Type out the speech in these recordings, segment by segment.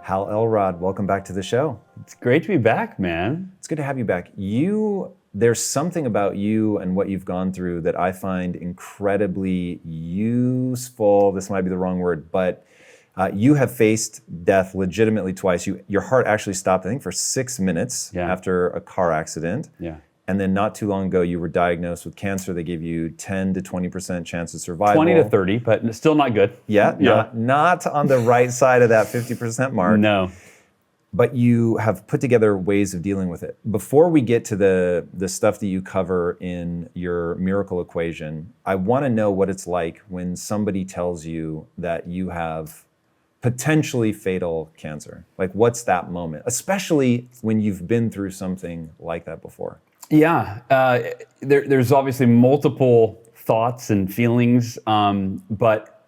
Hal Elrod, welcome back to the show. It's great to be back, man. It's good to have you back. There's something about you and what you've gone through that I find incredibly useful. This might be the wrong word, but you have faced death legitimately twice. Your heart actually stopped, I think, for 6 minutes after a car accident. Yeah. And then not too long ago, you were diagnosed with cancer. They gave you 10 to 20% chance of survival. 20 to 30, but still not good. Yeah. Not on the right side of that 50% mark. No. But you have put together ways of dealing with it. Before we get to the stuff that you cover in your miracle equation, I want to know what it's like when somebody tells you that you have potentially fatal cancer. Like, what's that moment? Especially when you've been through something like that before. Yeah, there's obviously multiple thoughts and feelings, but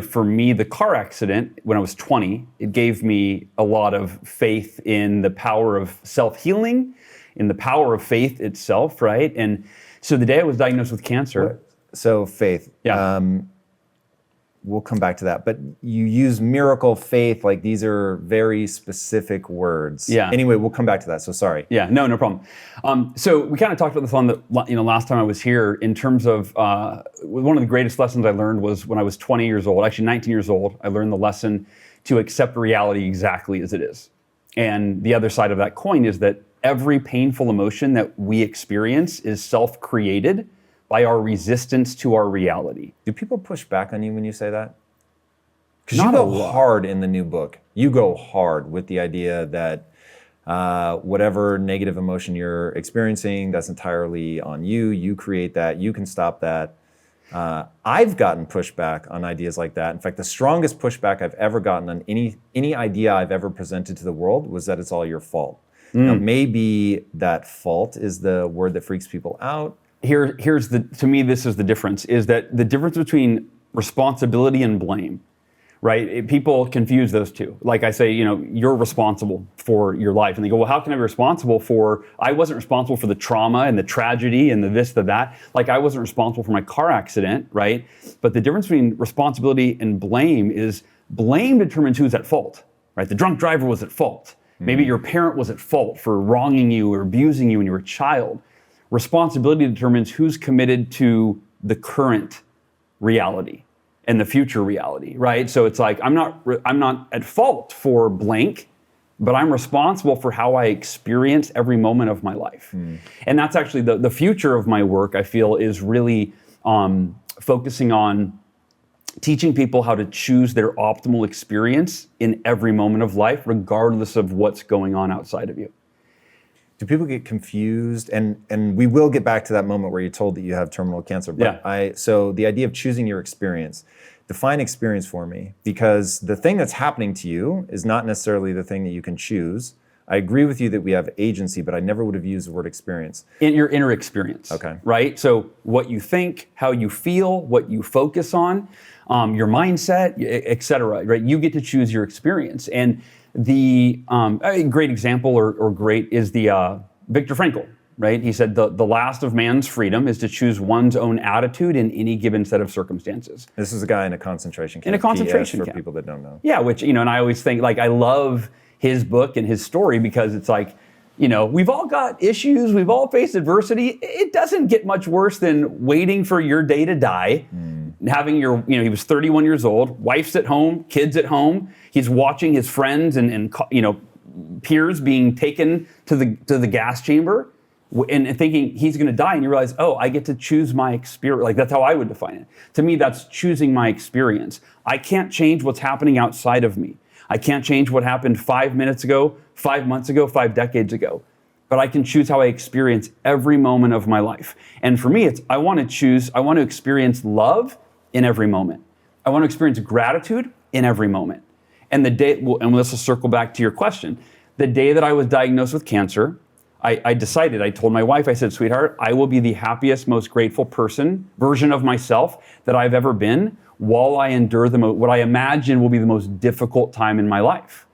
for me, the car accident when I was 20, it gave me a lot of faith in the power of self-healing, in the power of faith itself, right? And so the day I was diagnosed with cancer. So faith. Yeah. We'll come back to that. But you use miracle, faith, like these are very specific words. Yeah. Anyway, we'll come back to that. So sorry. Yeah, no problem. So we kind of talked about this on the last time I was here in terms of one of the greatest lessons I learned was when I was 20 years old, actually 19 years old. I learned the lesson to accept reality exactly as it is. And the other side of that coin is that every painful emotion that we experience is self-created by our resistance to our reality. Do people push back on you when you say that? Because Not you a go lot. hard in the new book. You go hard with the idea that whatever negative emotion you're experiencing, that's entirely on you. You create that. You can stop that. I've gotten pushback on ideas like that. In fact, the strongest pushback I've ever gotten on any idea I've ever presented to the world was that it's all your fault. Now, maybe that fault is the word that freaks people out. To me, this is the difference, is that the difference between responsibility and blame, right? People confuse those two. Like I say, you're responsible for your life. And they go, well, how can I be responsible I wasn't responsible for the trauma and the tragedy and the this, the that. Like I wasn't responsible for my car accident, right? But the difference between responsibility and blame is blame determines who's at fault, right? The drunk driver was at fault. Maybe your parent was at fault for wronging you or abusing you when you were a child. Responsibility determines who's committed to the current reality and the future reality, right? So it's like, I'm not at fault for blank, but I'm responsible for how I experience every moment of my life. And that's actually the future of my work, I feel, is really focusing on teaching people how to choose their optimal experience in every moment of life, regardless of what's going on outside of you. Do people get confused? And we will get back to that moment where you're told that you have terminal cancer. But so the idea of choosing your experience, define experience for me, because the thing that's happening to you is not necessarily the thing that you can choose. I agree with you that we have agency, but I never would have used the word experience. In your inner experience. Okay. Right? So what you think, how you feel, what you focus on, your mindset, et cetera, right? You get to choose your experience. And a great example or great is the Viktor Frankl, right? He said the last of man's freedom is to choose one's own attitude in any given set of circumstances. This is a guy in a concentration camp. In a concentration PS camp. For people that don't know. Yeah, which, and I always think, like, I love his book and his story because it's like, we've all got issues, we've all faced adversity. It doesn't get much worse than waiting for your day to die, having he was 31 years old, wife's at home, kids at home. He's watching his friends and peers being taken to the gas chamber and thinking he's going to die. And you realize, I get to choose my experience. Like, that's how I would define it. To me, that's choosing my experience. I can't change what's happening outside of me. I can't change what happened 5 minutes ago, 5 months ago, 5 decades ago. But I can choose how I experience every moment of my life. And for me, I want to experience love in every moment. I want to experience gratitude in every moment. And this will circle back to your question. The day that I was diagnosed with cancer, I told my wife, I said, sweetheart, I will be the happiest, most grateful version of myself that I've ever been while I endure what I imagine will be the most difficult time in my life.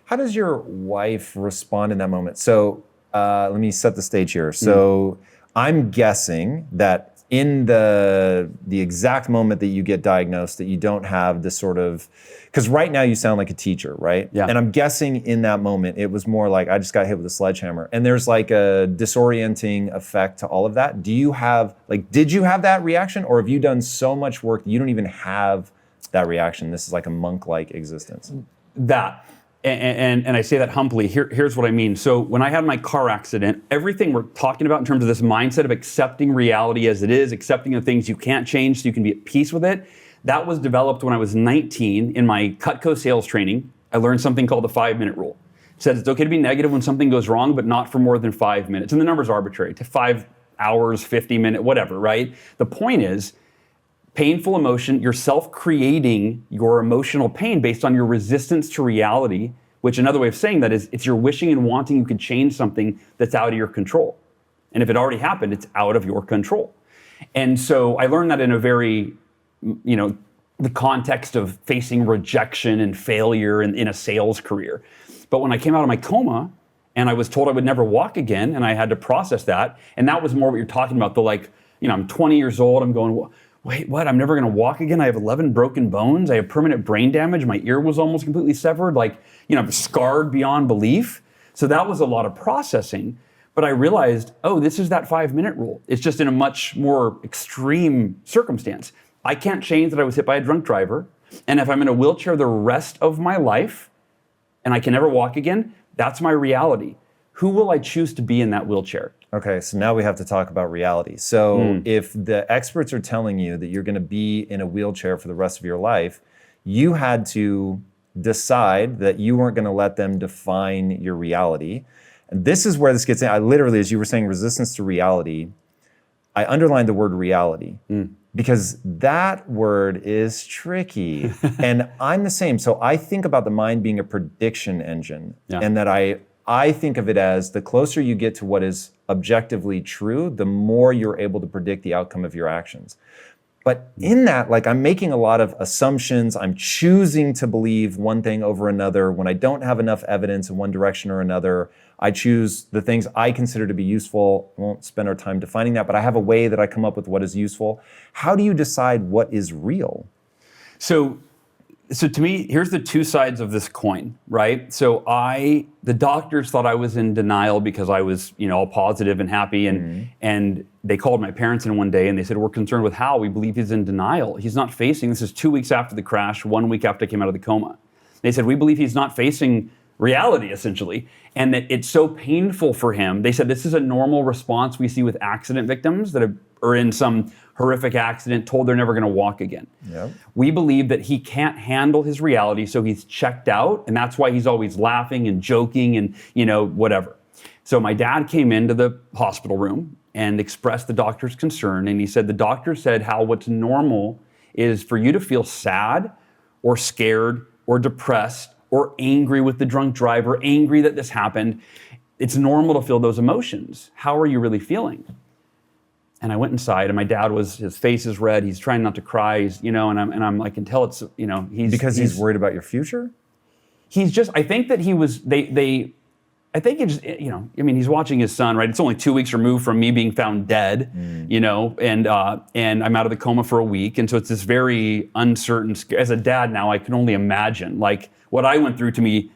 How does your wife respond in that moment? So let me set the stage here. So I'm guessing that in the exact moment that you get diagnosed, that you don't have this sort of, because right now you sound like a teacher, right? Yeah. And I'm guessing in that moment it was more like I just got hit with a sledgehammer, and there's like a disorienting effect to all of that. Did you have that reaction, or have you done so much work that you don't even have that reaction? This is like a monk-like existence. That. And I say that humbly. Here's what I mean. So when I had my car accident, everything we're talking about in terms of this mindset of accepting reality as it is, accepting the things you can't change so you can be at peace with it, that was developed when I was 19 in my Cutco sales training. I learned something called the 5-minute rule. It says it's okay to be negative when something goes wrong, but not for more than 5 minutes. And the number's arbitrary, to 5 hours, 50 minutes, whatever, right? The point is, painful emotion, you're self-creating your emotional pain based on your resistance to reality, which another way of saying that is it's your wishing and wanting you could change something that's out of your control. And if it already happened, it's out of your control. And so I learned that in a very, the context of facing rejection and failure in a sales career. But when I came out of my coma and I was told I would never walk again, and I had to process that, and that was more what you're talking about, I'm 20 years old, I'm going, wait, what? I'm never going to walk again? I have 11 broken bones. I have permanent brain damage. My ear was almost completely severed. I'm scarred beyond belief. So that was a lot of processing. But I realized, this is that 5-minute rule. It's just in a much more extreme circumstance. I can't change that I was hit by a drunk driver. And if I'm in a wheelchair the rest of my life and I can never walk again, that's my reality. Who will I choose to be in that wheelchair? Okay, so now we have to talk about reality. So if the experts are telling you that you're going to be in a wheelchair for the rest of your life, you had to decide that you weren't going to let them define your reality. And this is where this gets in. I literally, as you were saying, resistance to reality, I underlined the word reality because that word is tricky. And I'm the same. So I think about the mind being a prediction engine, and that I think of it as the closer you get to what is objectively true, the more you're able to predict the outcome of your actions. But in that, I'm making a lot of assumptions. I'm choosing to believe one thing over another. When I don't have enough evidence in one direction or another, I choose the things I consider to be useful. I won't spend our time defining that, but I have a way that I come up with what is useful. How do you decide what is real? So to me, here's the two sides of this coin, right? So the doctors thought I was in denial because I was, all positive and happy, and they called my parents in one day and they said, "We're concerned with Hal. We believe he's in denial. He's not facing." This is 2 weeks after the crash, 1 week after I came out of the coma. They said, "We believe he's not facing reality, essentially, and that it's so painful for him." They said this is a normal response we see with accident victims that are in some horrific accident, told they're never going to walk again. Yep. We believe that he can't handle his reality, so he's checked out, and that's why he's always laughing and joking and whatever. So my dad came into the hospital room and expressed the doctor's concern, and he said, the doctor said, "Hal, what's normal is for you to feel sad or scared or depressed or angry with the drunk driver, angry that this happened. It's normal to feel those emotions. How are you really feeling?" And I went inside, and my dad his face is red. He's trying not to cry. He's, and I'm I can tell it's, he's worried about your future. He's just, I think that he was, I think it's, he's watching his son, right? It's only 2 weeks removed from me being found dead, and I'm out of the coma for a week. And so it's this very uncertain, as a dad now, I can only imagine what I went through to me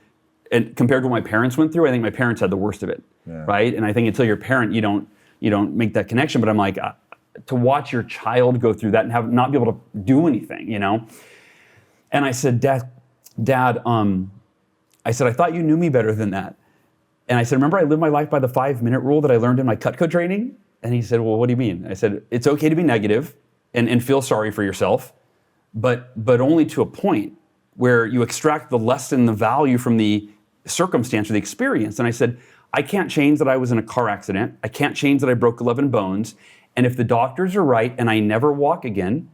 and compared to what my parents went through. I think my parents had the worst of it, right? And I think until you're a parent, you don't make that connection. But I'm to watch your child go through that and not be able to do anything, And I said, Dad, I said, I thought you knew me better than that. And I said, remember I lived my life by the 5-minute rule that I learned in my Cutco training? And he said, well, what do you mean? I said, it's okay to be negative and feel sorry for yourself, but only to a point where you extract the lesson, the value from the circumstance or the experience. And I said, I can't change that I was in a car accident. I can't change that I broke 11 bones. And if the doctors are right and I never walk again,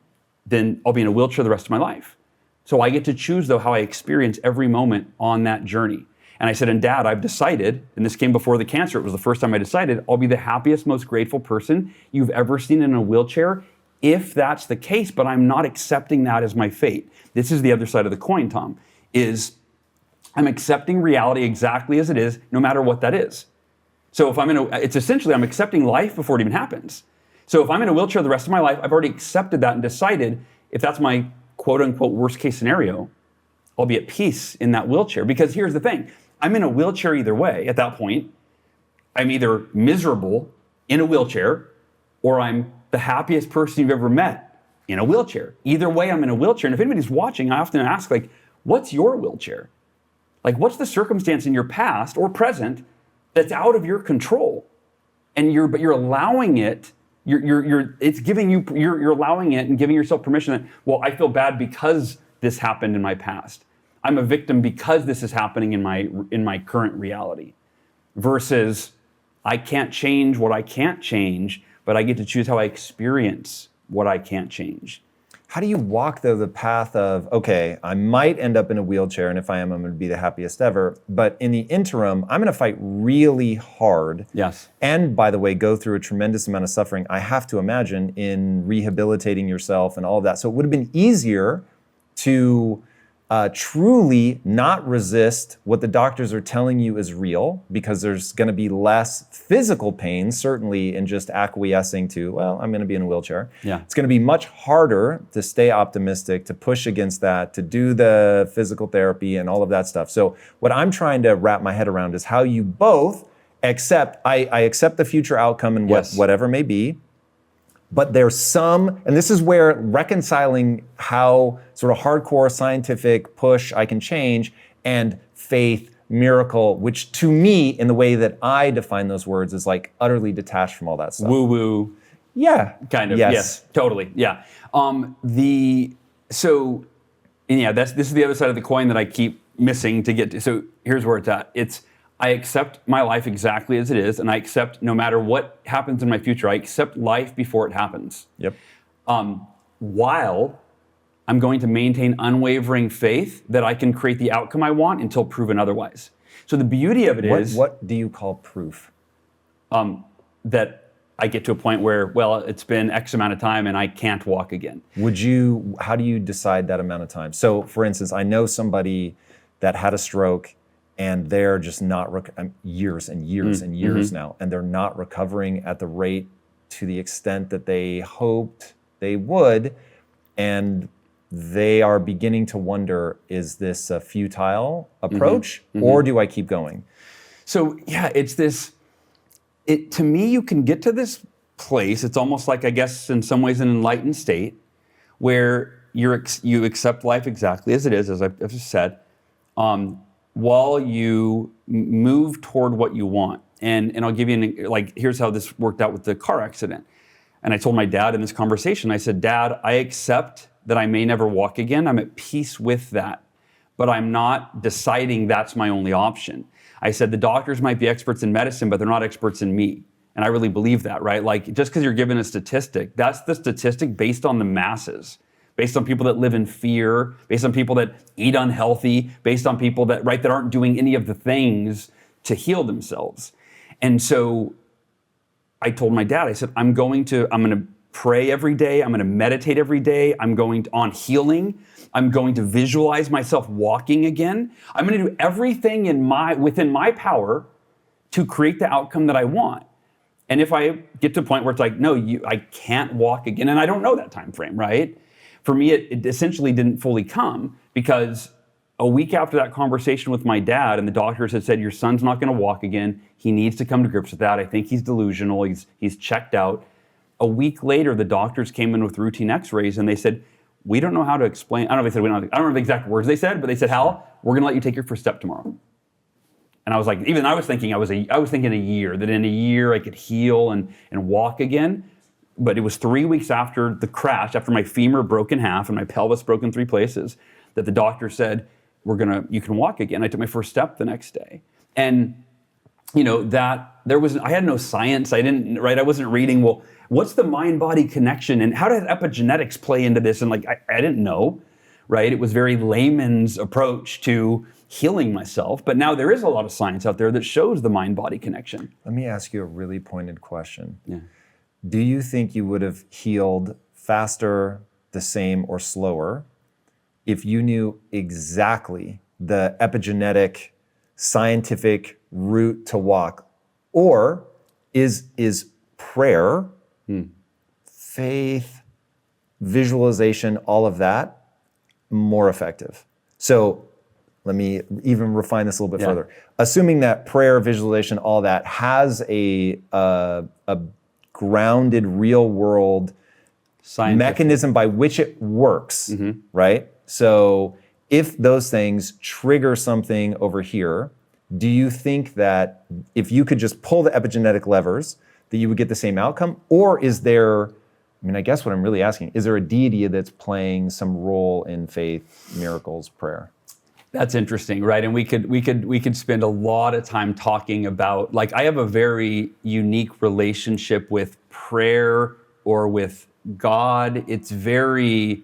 then I'll be in a wheelchair the rest of my life. So I get to choose, though, how I experience every moment on that journey. And I said, and Dad, I've decided, and this came before the cancer, it was the first time I decided, I'll be the happiest, most grateful person you've ever seen in a wheelchair, if that's the case, but I'm not accepting that as my fate. This is the other side of the coin, Tom, is I'm accepting reality exactly as it is, no matter what that is. So if it's essentially, I'm accepting life before it even happens. So if I'm in a wheelchair the rest of my life, I've already accepted that and decided if that's my quote unquote worst case scenario, I'll be at peace in that wheelchair. Because here's the thing, I'm in a wheelchair either way at that point. I'm either miserable in a wheelchair or I'm the happiest person you've ever met in a wheelchair. Either way, I'm in a wheelchair. And if anybody's watching, I often ask, like, what's your wheelchair? Like, what's the circumstance in your past or present that's out of your control? And you're allowing it, it's giving you, you're allowing it and giving yourself permission that, well, I feel bad because this happened in my past. I'm a victim because this is happening in my current reality. Versus, I can't change what I can't change, but I get to choose how I experience what I can't change. How do you walk, though, the path of, okay, I might end up in a wheelchair, and if I am, I'm going to be the happiest ever. But in the interim, I'm going to fight really hard. Yes. And, by the way, go through a tremendous amount of suffering, I have to imagine, in rehabilitating yourself and all of that. So it would have been easier to truly not resist what the doctors are telling you is real, because there's going to be less physical pain, certainly, in just acquiescing to, well, I'm going to be in a wheelchair. Yeah. It's going to be much harder to stay optimistic, to push against that, to do the physical therapy and all of that stuff. So what I'm trying to wrap my head around is how you both accept, I accept the future outcome and Yes. whatever may be, but there's some, and this is where reconciling how sort of hardcore scientific push I can change and faith, miracle, which to me, in the way that I define those words, is like utterly detached from all that stuff. Woo-woo. Yeah. Kind of. Yes. Yes, totally. Yeah. This is the other side of the coin that I keep missing to get to. So here's where it's at. I accept my life exactly as it is, and I accept no matter what happens in my future, I accept life before it happens. Yep. While I'm going to maintain unwavering faith that I can create the outcome I want until proven otherwise. So the beauty of it is what do you call proof? that I get to a point where, well, it's been X amount of time and I can't walk again. How do you decide that amount of time? So for instance, I know somebody that had a stroke and they're just not, years and years and years now, and they're not recovering at the rate to the extent that they hoped they would. And they are beginning to wonder, is this a futile approach or do I keep going? So yeah, to me, you can get to this place, it's almost like, I guess, in some ways an enlightened state, where you accept life exactly as it is, as I've just said, while you move toward what you want. And I'll give you, here's how this worked out with the car accident. And I told my dad in this conversation, I said, Dad, I accept that I may never walk again. I'm at peace with that. But I'm not deciding that's my only option. I said, the doctors might be experts in medicine, but they're not experts in me. And I really believe that, right? Like, just because you're given a statistic, that's the statistic based on the masses, based on people that live in fear, based on people that eat unhealthy, based on people that aren't doing any of the things to heal themselves. And so I told my dad, I said, I'm going to pray every day. I'm going to meditate every day. I'm going on healing. I'm going to visualize myself walking again. I'm going to do everything within my power to create the outcome that I want. And if I get to a point where it's like, no, I can't walk again, and I don't know that time frame, right? For me, it essentially didn't fully come, because a week after that conversation with my dad, and the doctors had said, your son's not going to walk again. He needs to come to grips with that. I think he's delusional. He's checked out. A week later, the doctors came in with routine x-rays, and they said, we don't know how to explain. I don't know if they said, I don't remember the exact words they said, but they said, Hal, we're going to let you take your first step tomorrow. And I was like, I was thinking a year, that in a year I could heal and walk again. But it was 3 weeks after the crash, after my femur broke in half and my pelvis broke in 3 places, that the doctor said, you can walk again. I took my first step the next day. And I had no science. I wasn't reading, well, what's the mind-body connection and how does epigenetics play into this? And I didn't know, right? It was very layman's approach to healing myself. But now there is a lot of science out there that shows the mind-body connection. Let me ask you a really pointed question. Yeah. Do you think you would have healed faster, the same, or slower if you knew exactly the epigenetic, scientific route to walk? Or is prayer faith, visualization, all of that, more effective. So let me even refine this a little bit further. Assuming that prayer, visualization, all that has a grounded real world mechanism by which it works, right? So if those things trigger something over here, do you think that if you could just pull the epigenetic levers, that you would get the same outcome? Or is there, I mean, I guess what I'm really asking, is there a deity that's playing some role in faith, miracles, prayer? That's interesting, right? And we could spend a lot of time talking about, like, I have a very unique relationship with prayer or with God. It's very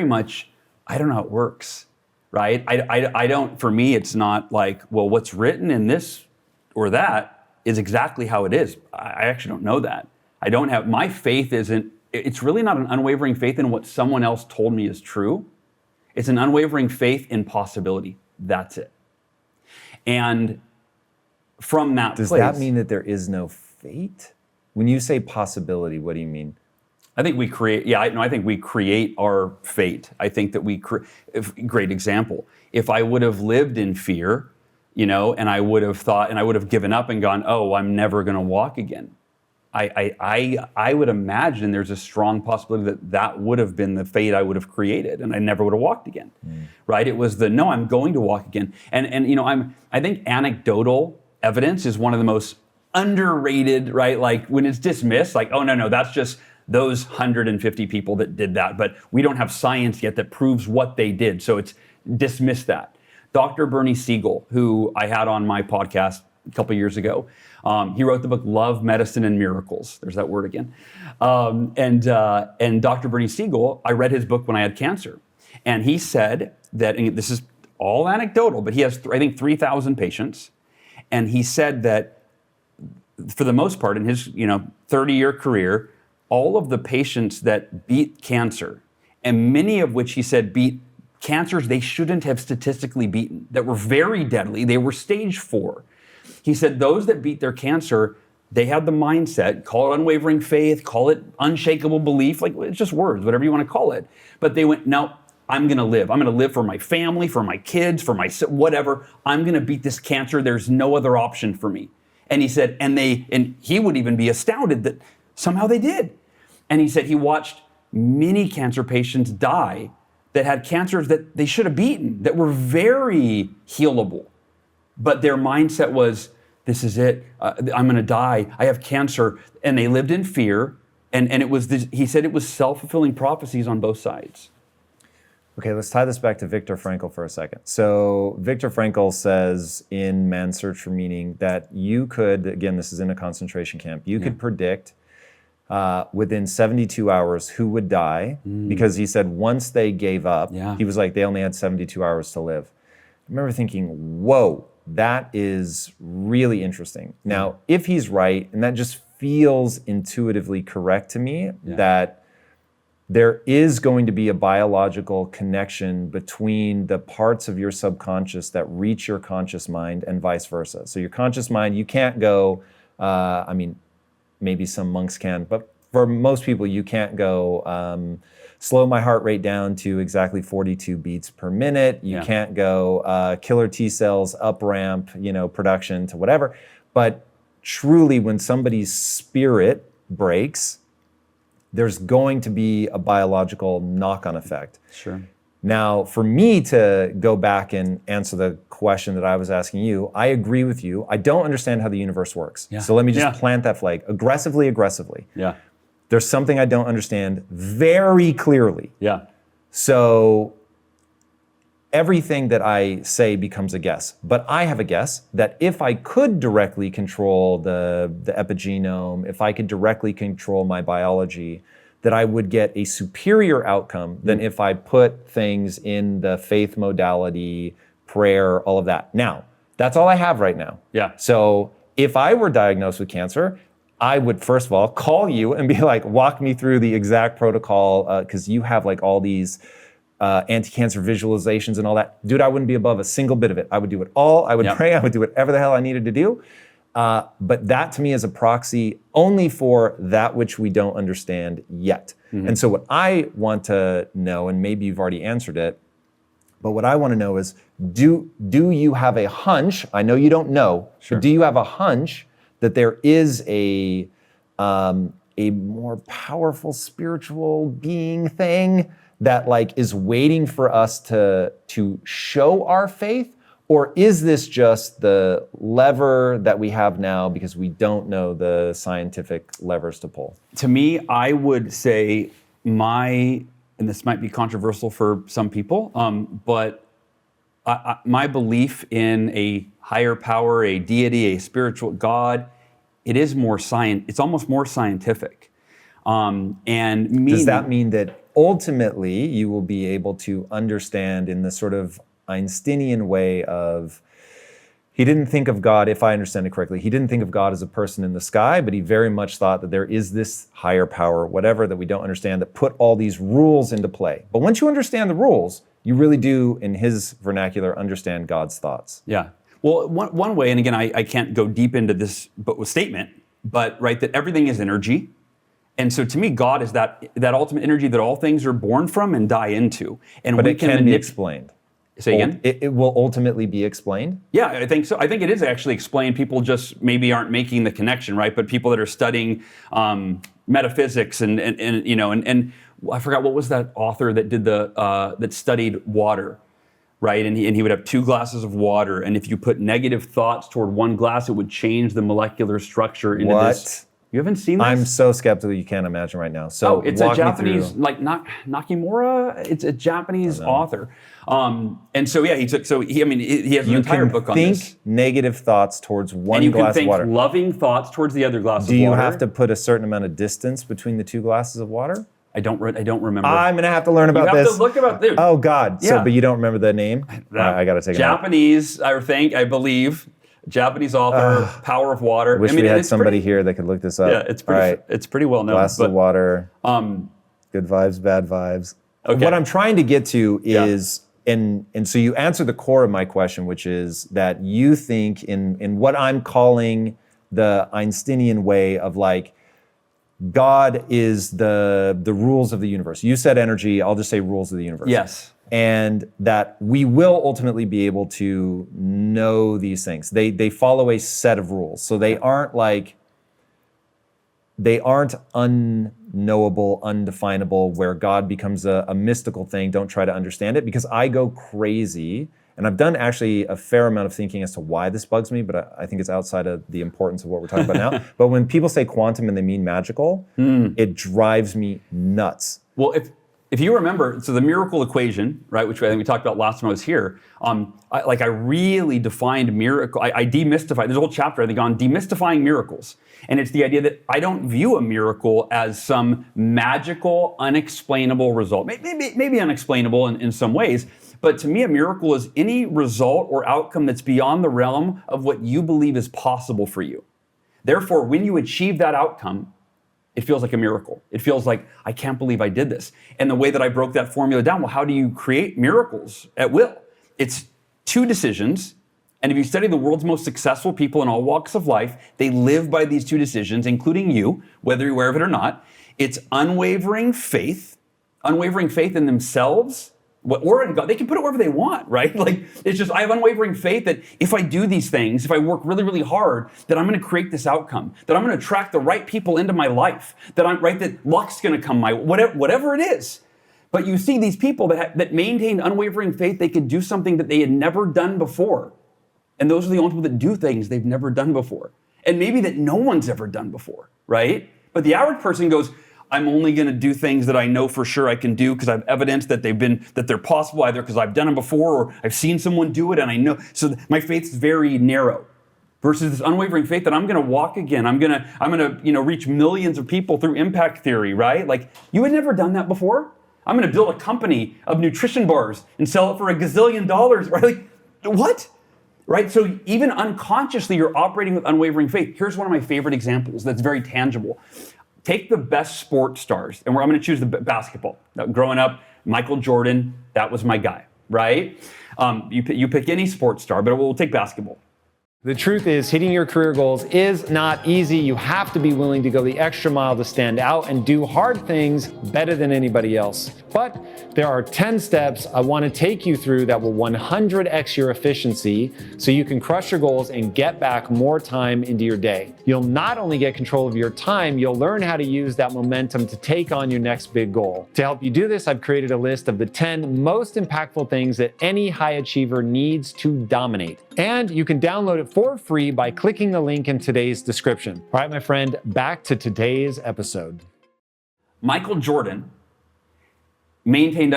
much, I don't know how it works, right? I don't, for me, it's not like, well, what's written in this or that is exactly how it is. I actually don't know that. I don't have, my faith isn't, it's really not an unwavering faith in what someone else told me is true. It's an unwavering faith in possibility. That's it. And from that place, does that mean that there is no fate? When you say possibility, what do you mean? I think we create, I think we create our fate. I think that great example. If I would have lived in fear, and I would have thought, and I would have given up and gone, oh, I'm never going to walk again. I would imagine there's a strong possibility that would have been the fate I would have created, and I never would have walked again, right? It was no, I'm going to walk again. And I think anecdotal evidence is one of the most underrated, right? Like when it's dismissed, like, oh, no, that's just those 150 people that did that, but we don't have science yet that proves what they did, so it's dismiss that. Dr. Bernie Siegel, who I had on my podcast a couple years ago, he wrote the book Love, Medicine, and Miracles. There's that word again. And Dr. Bernie Siegel, I read his book when I had cancer, and he said that, and this is all anecdotal, but he has, I think, 3,000 patients, and he said that for the most part in his 30-year career, all of the patients that beat cancer, and many of which he said beat cancers they shouldn't have statistically beaten, that were very deadly, they were stage 4. He said those that beat their cancer, they had the mindset, call it unwavering faith, call it unshakable belief, like it's just words, whatever you want to call it. But they went, no, I'm going to live. I'm going to live for my family, for my kids, for my whatever. I'm going to beat this cancer. There's no other option for me. And he said, and he would even be astounded that somehow they did. And he said he watched many cancer patients die that had cancers that they should have beaten, that were very healable. But their mindset was, this is it. I'm going to die. I have cancer. And they lived in fear. And it was this, he said it was self-fulfilling prophecies on both sides. Okay, let's tie this back to Viktor Frankl for a second. So Viktor Frankl says in Man's Search for Meaning that you could, again, this is in a concentration camp, you could predict within 72 hours who would die, because he said once they gave up, he was like, they only had 72 hours to live. I remember thinking, whoa, that is really interesting. Now, if he's right, and that just feels intuitively correct to me, that there is going to be a biological connection between the parts of your subconscious that reach your conscious mind and vice versa. So your conscious mind, you can't go, maybe some monks can, but for most people, you can't go slow my heart rate down to exactly 42 beats per minute. You can't go killer T cells up ramp, production to whatever. But truly, when somebody's spirit breaks, there's going to be a biological knock-on effect. Sure. Now, for me to go back and answer the question that I was asking you, I agree with you. I don't understand how the universe works. So let me just plant that flag aggressively. Yeah. There's something I don't understand very clearly. Yeah. So everything that I say becomes a guess. But I have a guess that if I could directly control the epigenome, if I could directly control my biology, that I would get a superior outcome than if I put things in the faith modality, prayer, all of that. Now, that's all I have right now. Yeah. So if I were diagnosed with cancer, I would first of all call you and be like, walk me through the exact protocol, because you have like all these anti-cancer visualizations and all that. Dude, I wouldn't be above a single bit of it. I would do it all. I would pray. I would do whatever the hell I needed to do. But that to me is a proxy only for that which we don't understand yet. And so what I want to know, and maybe you've already answered it, but what I want to know is, do you have a hunch? I know you don't know, but do you have a hunch that there is a more powerful spiritual being thing that like is waiting for us to show our faith? Or is this just the lever that we have now because we don't know the scientific levers to pull? To me, I would say and this might be controversial for some people, but my belief in a higher power, a deity, a spiritual God, it's almost more scientific. Does that mean that ultimately you will be able to understand in the sort of Einsteinian way of, he didn't think of God, if I understand it correctly, he didn't think of God as a person in the sky, but he very much thought that there is this higher power, whatever, that we don't understand, that put all these rules into play. But once you understand the rules, you really do, in his vernacular, understand God's thoughts. Yeah. Well, one way, and again, I can't go deep into this statement, but right, that everything is energy. And so to me, God is that ultimate energy that all things are born from and die into. And but it can be explained. Say again? It will ultimately be explained? Yeah, I think so. I think it is actually explained. People just maybe aren't making the connection, right? But people that are studying metaphysics and I forgot, what was that author that did that studied water, right? And he would have 2 glasses of water, and if you put negative thoughts toward one glass, it would change the molecular structure into this. You haven't seen this? I'm so skeptical you can't imagine right now. So it's a Japanese, like Nakimura. It's a Japanese author, and so yeah, he has an entire book on this. You can think negative thoughts towards one glass of water. And you can think loving thoughts towards the other glass of water. Do you have to put a certain amount of distance between the 2 glasses of water? I don't remember. I'm gonna have to learn about this. You have to look about this. Oh God! Yeah. So, but you don't remember the name? I gotta take it. Japanese, I believe. Japanese author, Power of Water. Wish we had somebody here that could look this up. Yeah, it's pretty well known. Glasses of water. Good vibes, bad vibes. Okay. What I'm trying to get to is, and so you answer the core of my question, which is that you think in what I'm calling the Einsteinian way of like, God is the rules of the universe. You said energy, I'll just say rules of the universe. Yes. And that we will ultimately be able to know these things. They follow a set of rules. So they aren't unknowable, undefinable, where God becomes a mystical thing. Don't try to understand it, because I go crazy. And I've done actually a fair amount of thinking as to why this bugs me, but I think it's outside of the importance of what we're talking about now. But when people say quantum and they mean magical, it drives me nuts. Well, if you remember, so the miracle equation, right, which I think we talked about last time I was here, I really defined miracle. I demystified. There's a whole chapter I think on demystifying miracles, and it's the idea that I don't view a miracle as some magical, unexplainable result. Maybe unexplainable in some ways, but to me, a miracle is any result or outcome that's beyond the realm of what you believe is possible for you. Therefore, when you achieve that outcome, it feels like a miracle. It feels like, I can't believe I did this. And the way that I broke that formula down, well, how do you create miracles at will? It's 2 decisions. And if you study the world's most successful people in all walks of life, they live by these 2 decisions, including you, whether you're aware of it or not. It's unwavering faith in themselves, or in God. They can put it wherever they want, right? Like, it's just, I have unwavering faith that if I do these things, if I work really, really hard, that I'm going to create this outcome, that I'm going to attract the right people into my life, that luck's going to come my way, whatever it is. But you see these people that maintained unwavering faith, they could do something that they had never done before. And those are the only people that do things they've never done before. And maybe that no one's ever done before, right? But the average person goes, I'm only going to do things that I know for sure I can do because I've evidence that they're possible, either because I've done them before or I've seen someone do it and I know. So my faith is very narrow, versus this unwavering faith that I'm going to walk again. I'm going to reach millions of people through impact theory, right? Like, you had never done that before. I'm going to build a company of nutrition bars and sell it for $1 gazillion, right? Like, what? Right? So even unconsciously, you're operating with unwavering faith. Here's one of my favorite examples that's very tangible. Take the best sports stars, and I'm going to choose the basketball. Now, growing up, Michael Jordan, that was my guy, right? You pick any sports star, but we'll take basketball. The truth is, hitting your career goals is not easy. You have to be willing to go the extra mile to stand out and do hard things better than anybody else. But there are 10 steps I want to take you through that will 100x your efficiency so you can crush your goals and get back more time into your day. You'll not only get control of your time, you'll learn how to use that momentum to take on your next big goal. To help you do this, I've created a list of the 10 most impactful things that any high achiever needs to dominate. And you can download it for free by clicking the link in today's description. All right, my friend, back to today's episode. Michael Jordan maintained,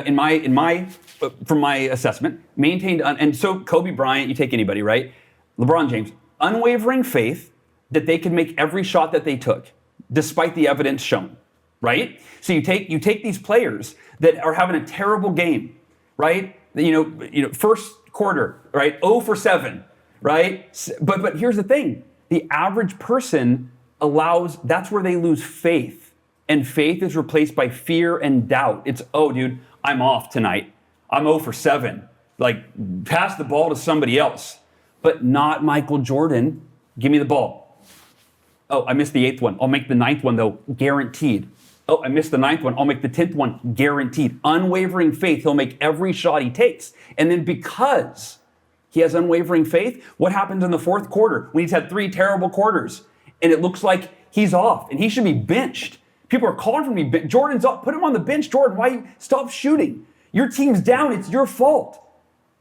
from my assessment, and so Kobe Bryant, you take anybody, right? LeBron James, unwavering faith that they could make every shot that they took, despite the evidence shown, right? So you take these players that are having a terrible game, right? First quarter, right? 0 for 7, right? But here's the thing. The average person that's where they lose faith. And faith is replaced by fear and doubt. It's, oh, dude, I'm off tonight. I'm 0 for 7. Like, pass the ball to somebody else. But not Michael Jordan. Give me the ball. Oh, I missed the 8th one. I'll make the 9th one, though, guaranteed. Oh, I missed the 9th one. I'll make the 10th one, guaranteed. Unwavering faith. He'll make every shot he takes. And then because he has unwavering faith, what happens in the 4th quarter when he's had 3 terrible quarters and it looks like he's off and he should be benched? People are calling for me. Jordan's up. Put him on the bench, Jordan. Why you stop shooting? Your team's down. It's your fault.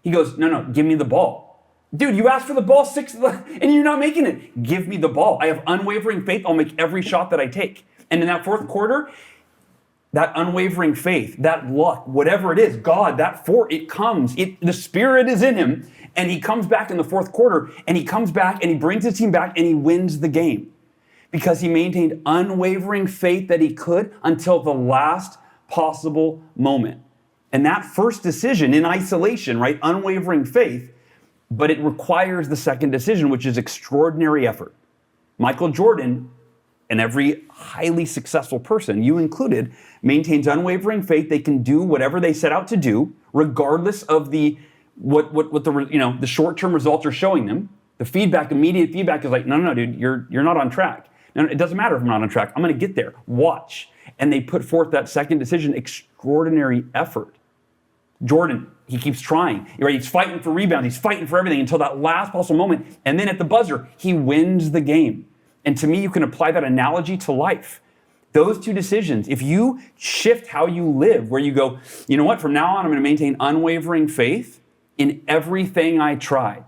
He goes, no, give me the ball. Dude, you asked for the ball 6 and you're not making it. Give me the ball. I have unwavering faith. I'll make every shot that I take. And in that 4th quarter, that unwavering faith, that luck, whatever it is, God, it comes. The Spirit is in him, and he comes back in the 4th quarter, and he comes back, and he brings his team back, and he wins the game. Because he maintained unwavering faith that he could until the last possible moment. And that first decision in isolation, right? Unwavering faith, but it requires the second decision, which is extraordinary effort. Michael Jordan, and every highly successful person, you included, maintains unwavering faith they can do whatever they set out to do, regardless of what the short-term results are showing them. The immediate feedback is like, no, dude, you're not on track. No, it doesn't matter if I'm not on track. I'm going to get there. Watch. And they put forth that second decision, extraordinary effort. Jordan, he keeps trying. Right? He's fighting for rebounds. He's fighting for everything until that last possible moment. And then at the buzzer, he wins the game. And to me, you can apply that analogy to life. Those 2 decisions, if you shift how you live, where you go, you know what, from now on, I'm going to maintain unwavering faith in everything I try.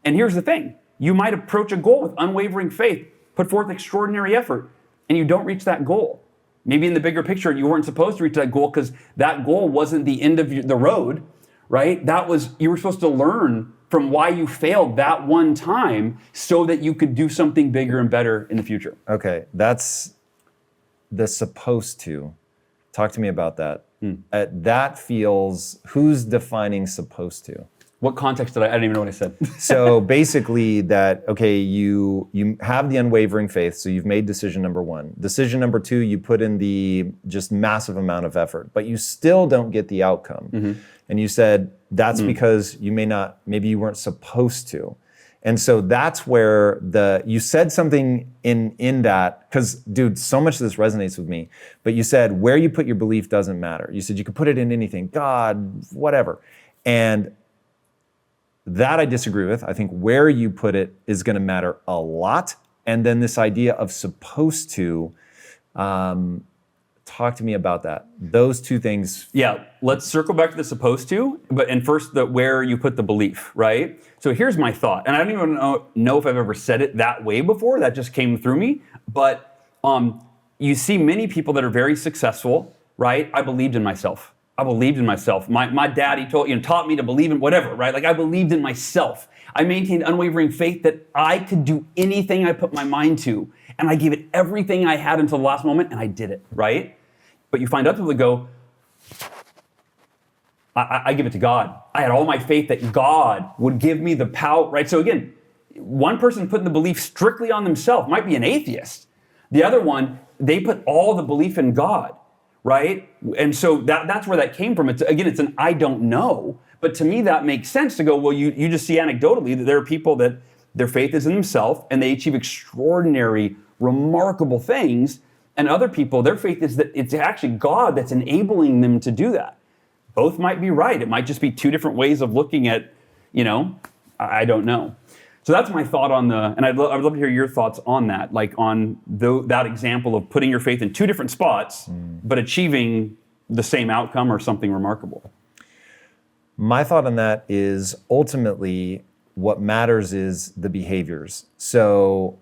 And here's the thing. You might approach a goal with unwavering faith, put forth extraordinary effort, and you don't reach that goal. Maybe in the bigger picture, you weren't supposed to reach that goal because that goal wasn't the end of the road, right? You were supposed to learn from why you failed that one time so that you could do something bigger and better in the future. Okay, that's the supposed to. Talk to me about that. That feels, who's defining supposed to? What context did I don't even know what I said. So basically that, okay, you have the unwavering faith, so you've made decision number 1. Decision number 2, you put in the just massive amount of effort, but you still don't get the outcome. Mm-hmm. And you said that's because maybe you weren't supposed to. And so that's where you said something in that, because dude, so much of this resonates with me, but you said where you put your belief doesn't matter. You said you could put it in anything, God, whatever. And that I disagree with. I think where you put it is going to matter a lot. And then this idea of supposed to, talk to me about that. Those 2 things. Yeah, let's circle back to the supposed to, and first where you put the belief, right? So here's my thought, and I don't even know if I've ever said it that way before. That just came through me. But you see many people that are very successful, right? I believed in myself. My dad, taught me to believe in whatever, right? Like I believed in myself. I maintained unwavering faith that I could do anything I put my mind to. And I gave it everything I had until the last moment, and I did it, right? But you find other people that go, I give it to God. I had all my faith that God would give me the power, right? So again, one person putting the belief strictly on themselves might be an atheist. The other one, they put all the belief in God, right? And so that's where that came from. It's an I don't know. But to me, that makes sense to go, well, you just see anecdotally that there are people that their faith is in themselves and they achieve extraordinary, remarkable things. And other people, their faith is that it's actually God that's enabling them to do that. Both might be right. It might just be two different ways of looking at, I don't know. So that's my thought on and I'd love to hear your thoughts on that, like on that example of putting your faith in two different spots, but achieving the same outcome or something remarkable. My thought on that is ultimately what matters is the behaviors. So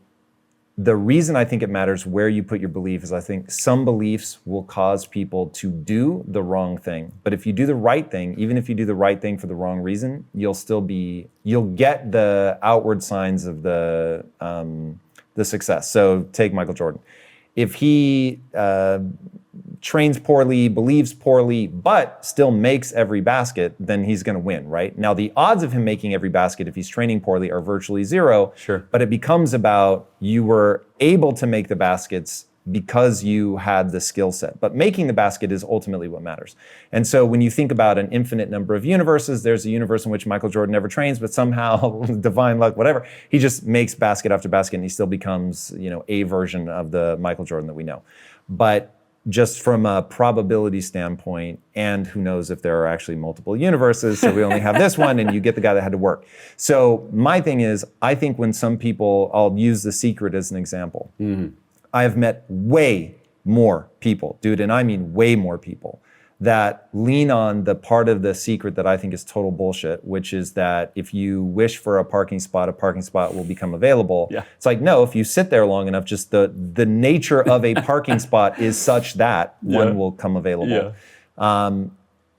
the reason I think it matters where you put your belief is I think some beliefs will cause people to do the wrong thing. But if you do the right thing, even if you do the right thing for the wrong reason, you'll get the outward signs of the success. So take Michael Jordan. If he trains poorly, believes poorly, but still makes every basket, then he's going to win, right? Now, the odds of him making every basket if he's training poorly are virtually zero. Sure. But it becomes about you were able to make the baskets because you had the skill set. But making the basket is ultimately what matters. And so when you think about an infinite number of universes, there's a universe in which Michael Jordan never trains, but somehow, divine luck, whatever, he just makes basket after basket and he still becomes, a version of the Michael Jordan that we know. But just from a probability standpoint, and who knows if there are actually multiple universes, so we only have this one and you get the guy that had to work. So my thing is, I think when some people, I'll use The Secret as an example. I have met way more people, dude, and I mean way more people, that lean on the part of The Secret that I think is total bullshit, which is that if you wish for a parking spot will become available. Yeah. It's like, no, if you sit there long enough, just the nature of a parking spot is such that one will come available. Yeah.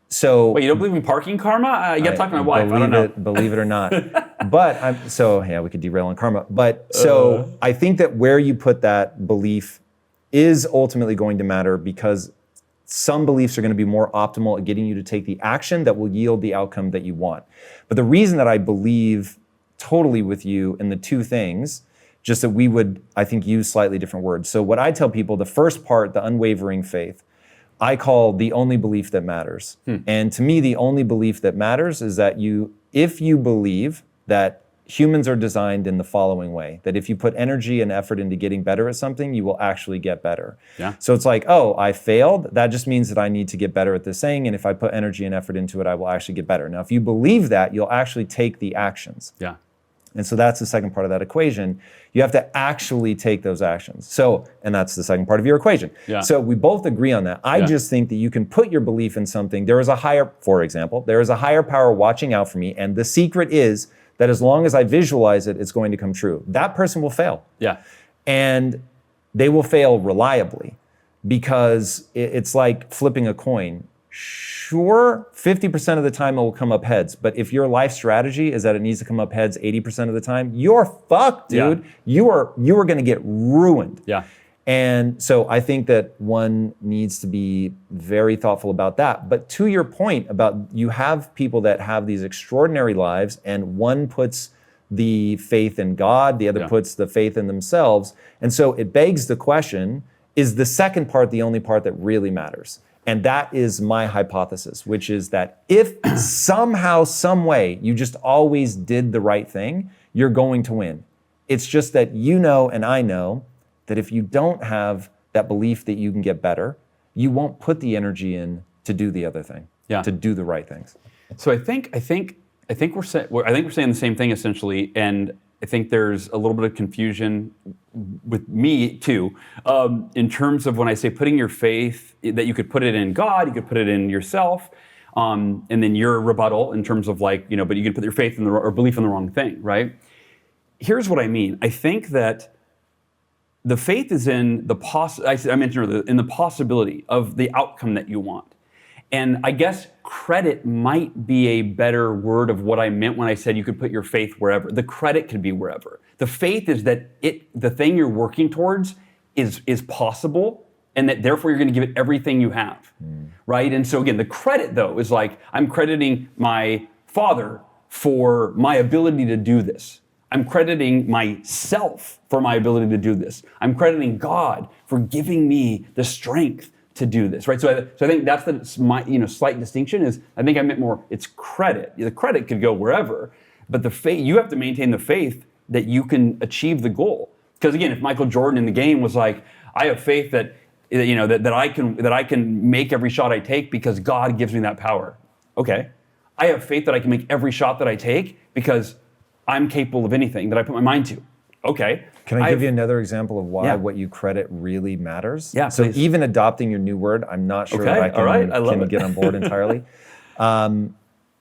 So Wait, you don't believe in parking karma? You got to talk to my wife. I don't know. Believe it or not. But we could derail on karma. But I think that where you put that belief is ultimately going to matter, because some beliefs are going to be more optimal at getting you to take the action that will yield the outcome that you want. But the reason that I believe totally with you in the two things, just that we would, I think, use slightly different words. So what I tell people, the first part, the unwavering faith, I call the only belief that matters. And to me, the only belief that matters is that if you believe that humans are designed in the following way, that if you put energy and effort into getting better at something, you will actually get better. Yeah. So it's like, oh, I failed. That just means that I need to get better at this thing. And if I put energy and effort into it, I will actually get better. Now, if you believe that, you'll actually take the actions. Yeah. And so that's the second part of that equation. You have to actually take those actions. And that's the second part of your equation. Yeah. So we both agree on that. I just think that you can put your belief in something. For example, there is a higher power watching out for me. And the secret is that as long as I visualize it, it's going to come true. That person will fail. Yeah. And they will fail reliably, because it's like flipping a coin. Sure, 50% of the time it will come up heads, but if your life strategy is that it needs to come up heads 80% of the time, you're fucked, dude. Yeah. You are going to get ruined. Yeah. And so I think that one needs to be very thoughtful about that. But to your point about, you have people that have these extraordinary lives, and one puts the faith in God, the other puts the faith in themselves. And so it begs the question, is the second part the only part that really matters? And that is my hypothesis, which is that if somehow, some way, you just always did the right thing, you're going to win. It's just that and I know that if you don't have that belief that you can get better, you won't put the energy in to do the other thing, to do the right things. So I think we're saying the same thing essentially, and I think there's a little bit of confusion with me too, in terms of when I say putting your faith, that you could put it in God, you could put it in yourself, and then your rebuttal in terms of but you can put your faith in or belief in the wrong thing, right? Here's what I mean. I think that the faith is in I mentioned earlier, in the possibility of the outcome that you want. And I guess credit might be a better word of what I meant when I said you could put your faith wherever. The credit could be wherever. The faith is that the thing you're working towards is possible, and that therefore you're going to give it everything you have, right? And so again, the credit though is like, I'm crediting my father for my ability to do this. I'm crediting myself for my ability to do this. I'm crediting God for giving me the strength to do this, right? So I think that's the slight distinction is, I think I meant more, it's credit. The credit could go wherever, but the faith, you have to maintain the faith that you can achieve the goal. Because again, if Michael Jordan in the game was like, I have faith that I can make every shot I take because God gives me that power. Okay. I have faith that I can make every shot that I take because I'm capable of anything that I put my mind to. Okay. Can I give you another example of why Yeah. what you credit really matters? Yeah, So please. even adopting your new word, I'm not sure Okay, that I can, all right, I love it. get on board entirely.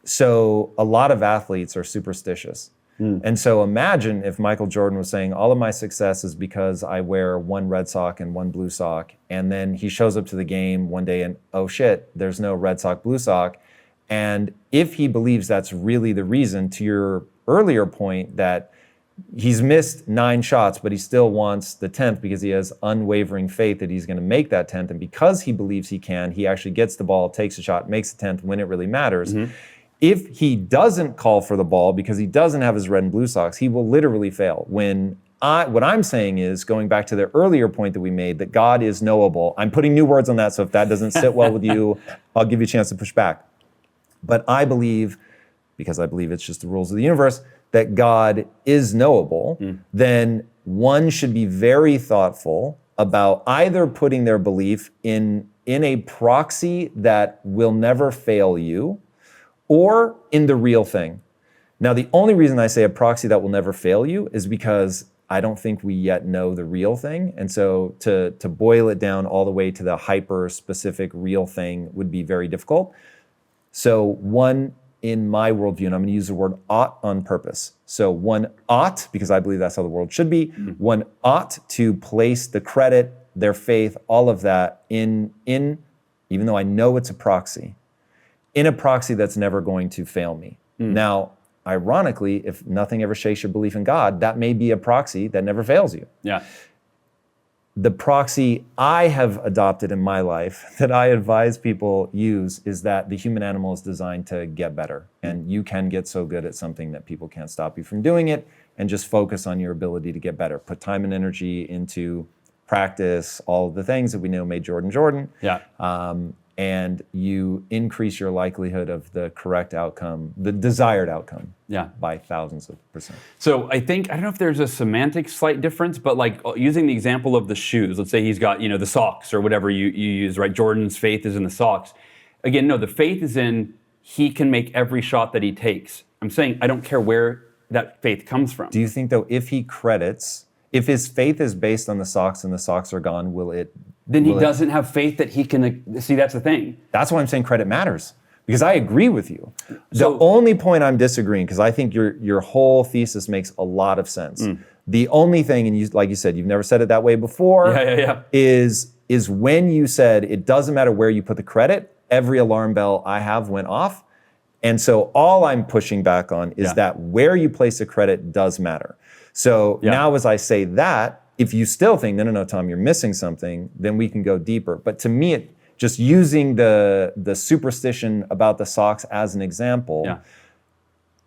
So a lot of athletes are superstitious. And so imagine if Michael Jordan was saying, all of my success is because I wear one red sock and one blue sock. And then he shows up to the game one day and, oh shit, there's no red sock, blue sock. And if he believes that's really the reason, to your earlier point that he's missed 9 shots, but he still wants the 10th because he has unwavering faith that he's going to make that 10th. And because he believes he can, he actually gets the ball, takes a shot, makes the 10th when it really matters. If he doesn't call for the ball because he doesn't have his red and blue socks, he will literally fail. What I'm saying is, going back to the earlier point that we made, that God is knowable. I'm putting new words on that, so if that doesn't sit well with you, I'll give you a chance to push back. But I believe, because I believe it's just the rules of the universe, that God is knowable, then one should be very thoughtful about either putting their belief in a proxy that will never fail you, or in the real thing. Now, the only reason I say a proxy that will never fail you is because I don't think we yet know the real thing. And so to boil it down all the way to the hyper-specific real thing would be very difficult. So one, in my worldview, and I'm going to use the word ought on purpose. So one ought, because I believe that's how the world should be, one ought to place the credit, their faith, all of that in even though I know it's a proxy, in a proxy that's never going to fail me. Now, ironically, if nothing ever shakes your belief in God, that may be a proxy that never fails you. Yeah. The proxy I have adopted in my life that I advise people use is that the human animal is designed to get better. And you can get so good at something that people can't stop you from doing it, and just focus on your ability to get better. Put time and energy into practice, all of the things that we know made Jordan Jordan. Yeah. And you increase your likelihood of the correct outcome, the desired outcome, Yeah. by thousands of percent. So I don't know if there's a semantic slight difference, but like using the example of the shoes, let's say he's got, the socks or whatever you use, right? Jordan's faith is in the socks. Again, no, the faith is in he can make every shot that he takes. I'm saying I don't care where that faith comes from. Do you think, though, if his faith is based on the socks and the socks are gone, Then he doesn't have faith that he can, see, that's the thing. That's why I'm saying credit matters, because I agree with you. So- The only point I'm disagreeing, because I think your whole thesis makes a lot of sense. The only thing, and you, like you said, you've never said it that way before, Yeah. is when you said it doesn't matter where you put the credit, every alarm bell I have went off. And so all I'm pushing back on is Yeah. that where you place the credit does matter. So now as I say that, if you still think, no, Tom, you're missing something, then we can go deeper. But to me, just using the superstition about the socks as an example,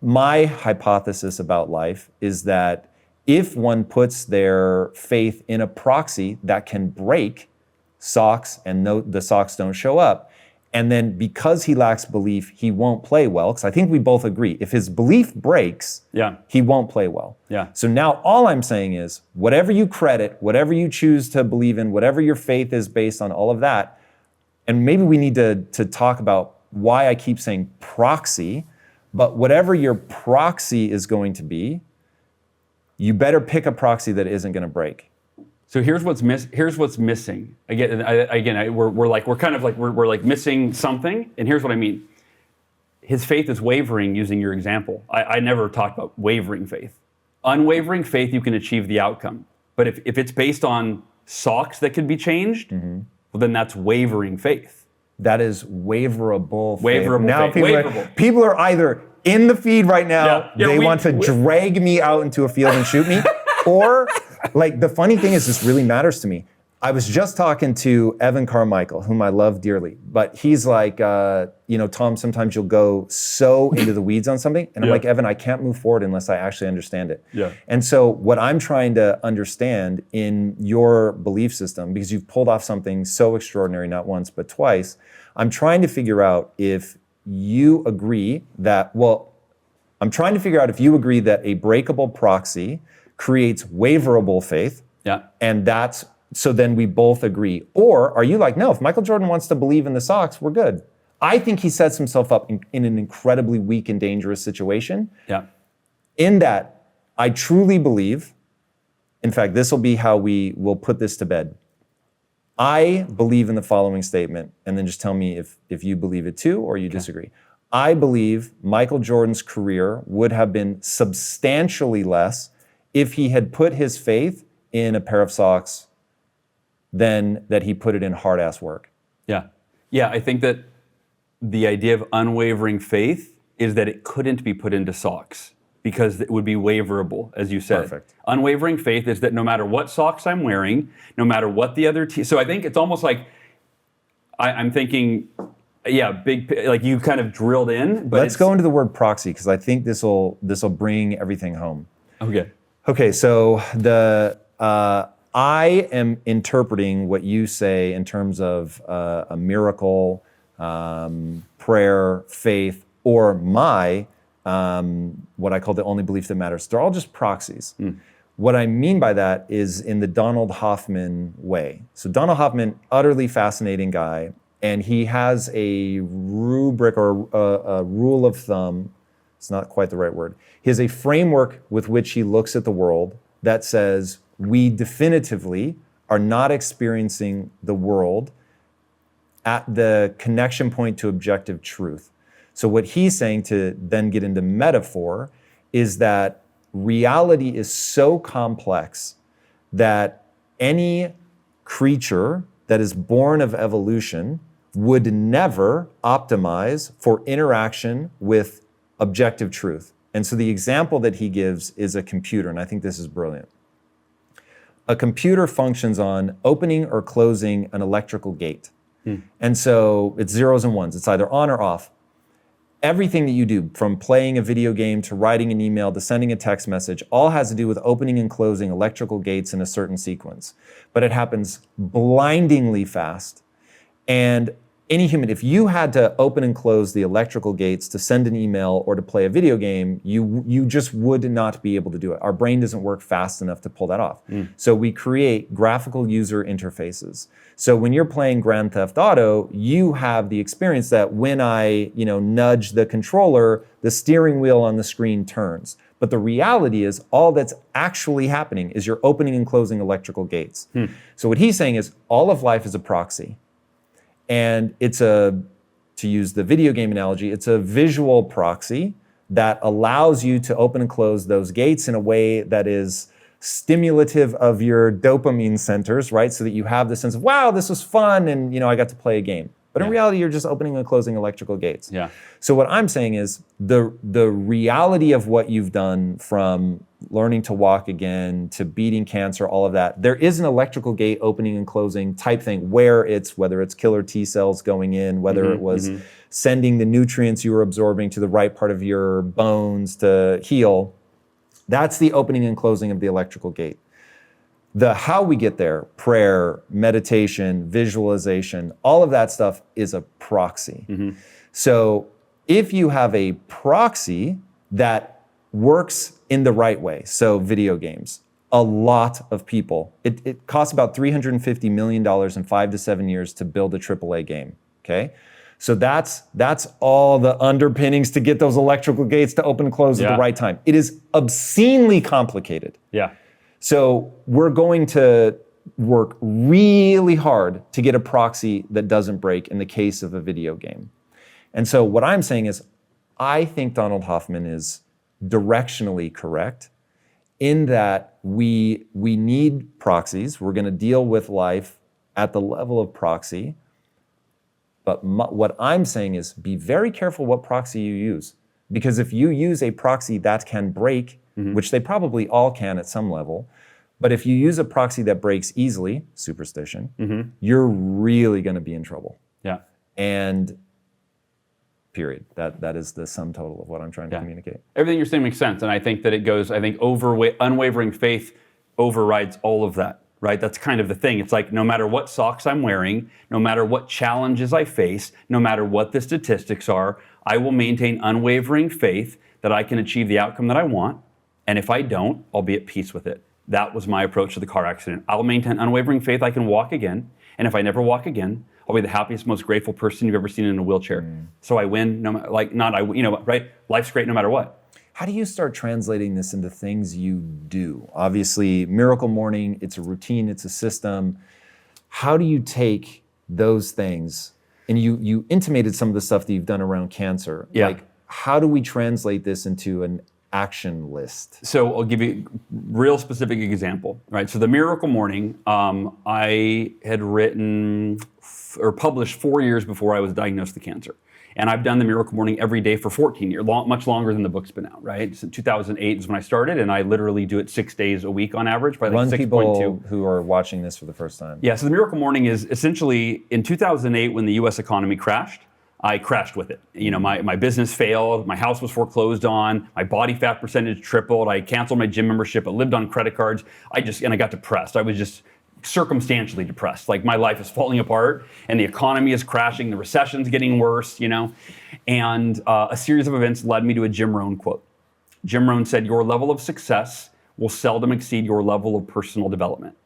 my hypothesis about life is that if one puts their faith in a proxy that can break socks and the socks don't show up, and then because he lacks belief, he won't play well, because I think we both agree, if his belief breaks, he won't play well. Yeah. So now all I'm saying is, whatever you credit, whatever you choose to believe in, whatever your faith is based on, all of that, and maybe we need to talk about why I keep saying proxy, but whatever your proxy is going to be, you better pick a proxy that isn't going to break. So here's what's missing. We're missing something, and here's what I mean. His faith is wavering, using your example. I never talked about wavering faith. Unwavering faith, you can achieve the outcome. But if it's based on socks that could be changed, well, then that's wavering faith. That is waverable faith. Waverable Now faith. people are either in the feed right now, they want to drag me out into a field and shoot me, or like the funny thing is, this really matters to me. I was just talking to Evan Carmichael, whom I love dearly, but he's like, Tom, sometimes you'll go so into the weeds on something. And I'm like, Evan, I can't move forward unless I actually understand it. Yeah. And so what I'm trying to understand in your belief system, because you've pulled off something so extraordinary, not once, but twice, I'm trying to figure out if you agree that, well, I'm trying to figure out if you agree that a breakable proxy creates waverable faith. Yeah. And that's, so then we both agree. Or are you like, no, if Michael Jordan wants to believe in the Sox, we're good. I think he sets himself up in an incredibly weak and dangerous situation. Yeah. In that, I truly believe, in fact, this will be how we will put this to bed. I believe in the following statement, and then just tell me if you believe it too or you disagree. I believe Michael Jordan's career would have been substantially less if he had put his faith in a pair of socks than that he put it in hard-ass work. Yeah. Yeah, I think that the idea of unwavering faith is that it couldn't be put into socks because it would be waverable, as you said. Perfect. Unwavering faith is that no matter what socks I'm wearing, no matter what the other team. So I think it's almost like I'm thinking, yeah, like you kind of drilled in. But Let's go into the word proxy because I think this will bring everything home. Okay. Okay, so I am interpreting what you say in terms of a miracle, prayer, faith, or my what I call the only belief that matters. They're all just proxies. What I mean by that is in the Donald Hoffman way. So Donald Hoffman, utterly fascinating guy, and he has a rubric or a rule of thumb. It's not quite the right word. He has a framework with which he looks at the world that says we definitively are not experiencing the world at the connection point to objective truth. So what he's saying, to then get into metaphor, is that reality is so complex that any creature that is born of evolution would never optimize for interaction with objective truth. And so the example that he gives is a computer, and I think this is brilliant. A computer functions on opening or closing an electrical gate. And so it's zeros and ones. It's either on or off. Everything that you do, from playing a video game to writing an email to sending a text message, all has to do with opening and closing electrical gates in a certain sequence. But it happens blindingly fast. And any human, if you had to open and close the electrical gates to send an email or to play a video game, you just would not be able to do it. Our brain doesn't work fast enough to pull that off. So we create graphical user interfaces. So when you're playing Grand Theft Auto, you have the experience that when I, nudge the controller, the steering wheel on the screen turns. But the reality is all that's actually happening is you're opening and closing electrical gates. So what he's saying is all of life is a proxy. And it's to use the video game analogy, it's a visual proxy that allows you to open and close those gates in a way that is stimulative of your dopamine centers, right? So that you have the sense of, wow, this was fun, and I got to play a game. But in reality, you're just opening and closing electrical gates. Yeah. So what I'm saying is the reality of what you've done, from learning to walk again to beating cancer, all of that, there is an electrical gate opening and closing type thing whether it's killer T cells going in, whether it was sending the nutrients you were absorbing to the right part of your bones to heal. That's the opening and closing of the electrical gate. The how we get there, prayer, meditation, visualization, all of that stuff is a proxy. So if you have a proxy that works in the right way, so video games, a lot of people, it costs about $350 million in 5 to 7 years to build a AAA game, okay? So that's all the underpinnings to get those electrical gates to open and close at the right time. It is obscenely complicated. Yeah. So we're going to work really hard to get a proxy that doesn't break in the case of a video game. And so what I'm saying is, I think Donald Hoffman is directionally correct in that we need proxies. We're going to deal with life at the level of proxy. But what I'm saying is, be very careful what proxy you use. Because if you use a proxy that can break, which they probably all can at some level, but if you use a proxy that breaks easily, superstition, you're really going to be in trouble. Yeah. And period. That is the sum total of what I'm trying to communicate. Everything you're saying makes sense, and I think that it goes. I think unwavering faith overrides all of that. right? That's kind of the thing. It's like no matter what socks I'm wearing, no matter what challenges I face, no matter what the statistics are, I will maintain unwavering faith that I can achieve the outcome that I want. And if I don't, I'll be at peace with it. That was my approach to the car accident. I'll maintain unwavering faith I can walk again. And if I never walk again, I'll be the happiest, most grateful person you've ever seen in a wheelchair. So I win, no matter, right? Life's great no matter what. How do you start translating this into things you do? Obviously, Miracle Morning, it's a routine, it's a system. How do you take those things, and you intimated some of the stuff that you've done around cancer. Yeah. Like, how do we translate this into an action list? So I'll give you a real specific example, right? So the Miracle Morning, I had written or published 4 years before I was diagnosed with cancer. And I've done the Miracle Morning every day for 14 years, much longer than the book's been out, right? So 2008 is when I started, and I literally do it 6 days a week on average, by like Run 6.2. people who are watching this for the first time. Yeah, so the Miracle Morning is essentially in 2008 when the US economy crashed. I crashed with it. You know, my business failed, my house was foreclosed on, my body fat percentage tripled, I canceled my gym membership, I lived on credit cards, and I got depressed. I was just circumstantially depressed. Like, my life is falling apart and the economy is crashing, the recession's getting worse, you know? And a series of events led me to a Jim Rohn quote. Jim Rohn said, "Your level of success will seldom exceed your level of personal development."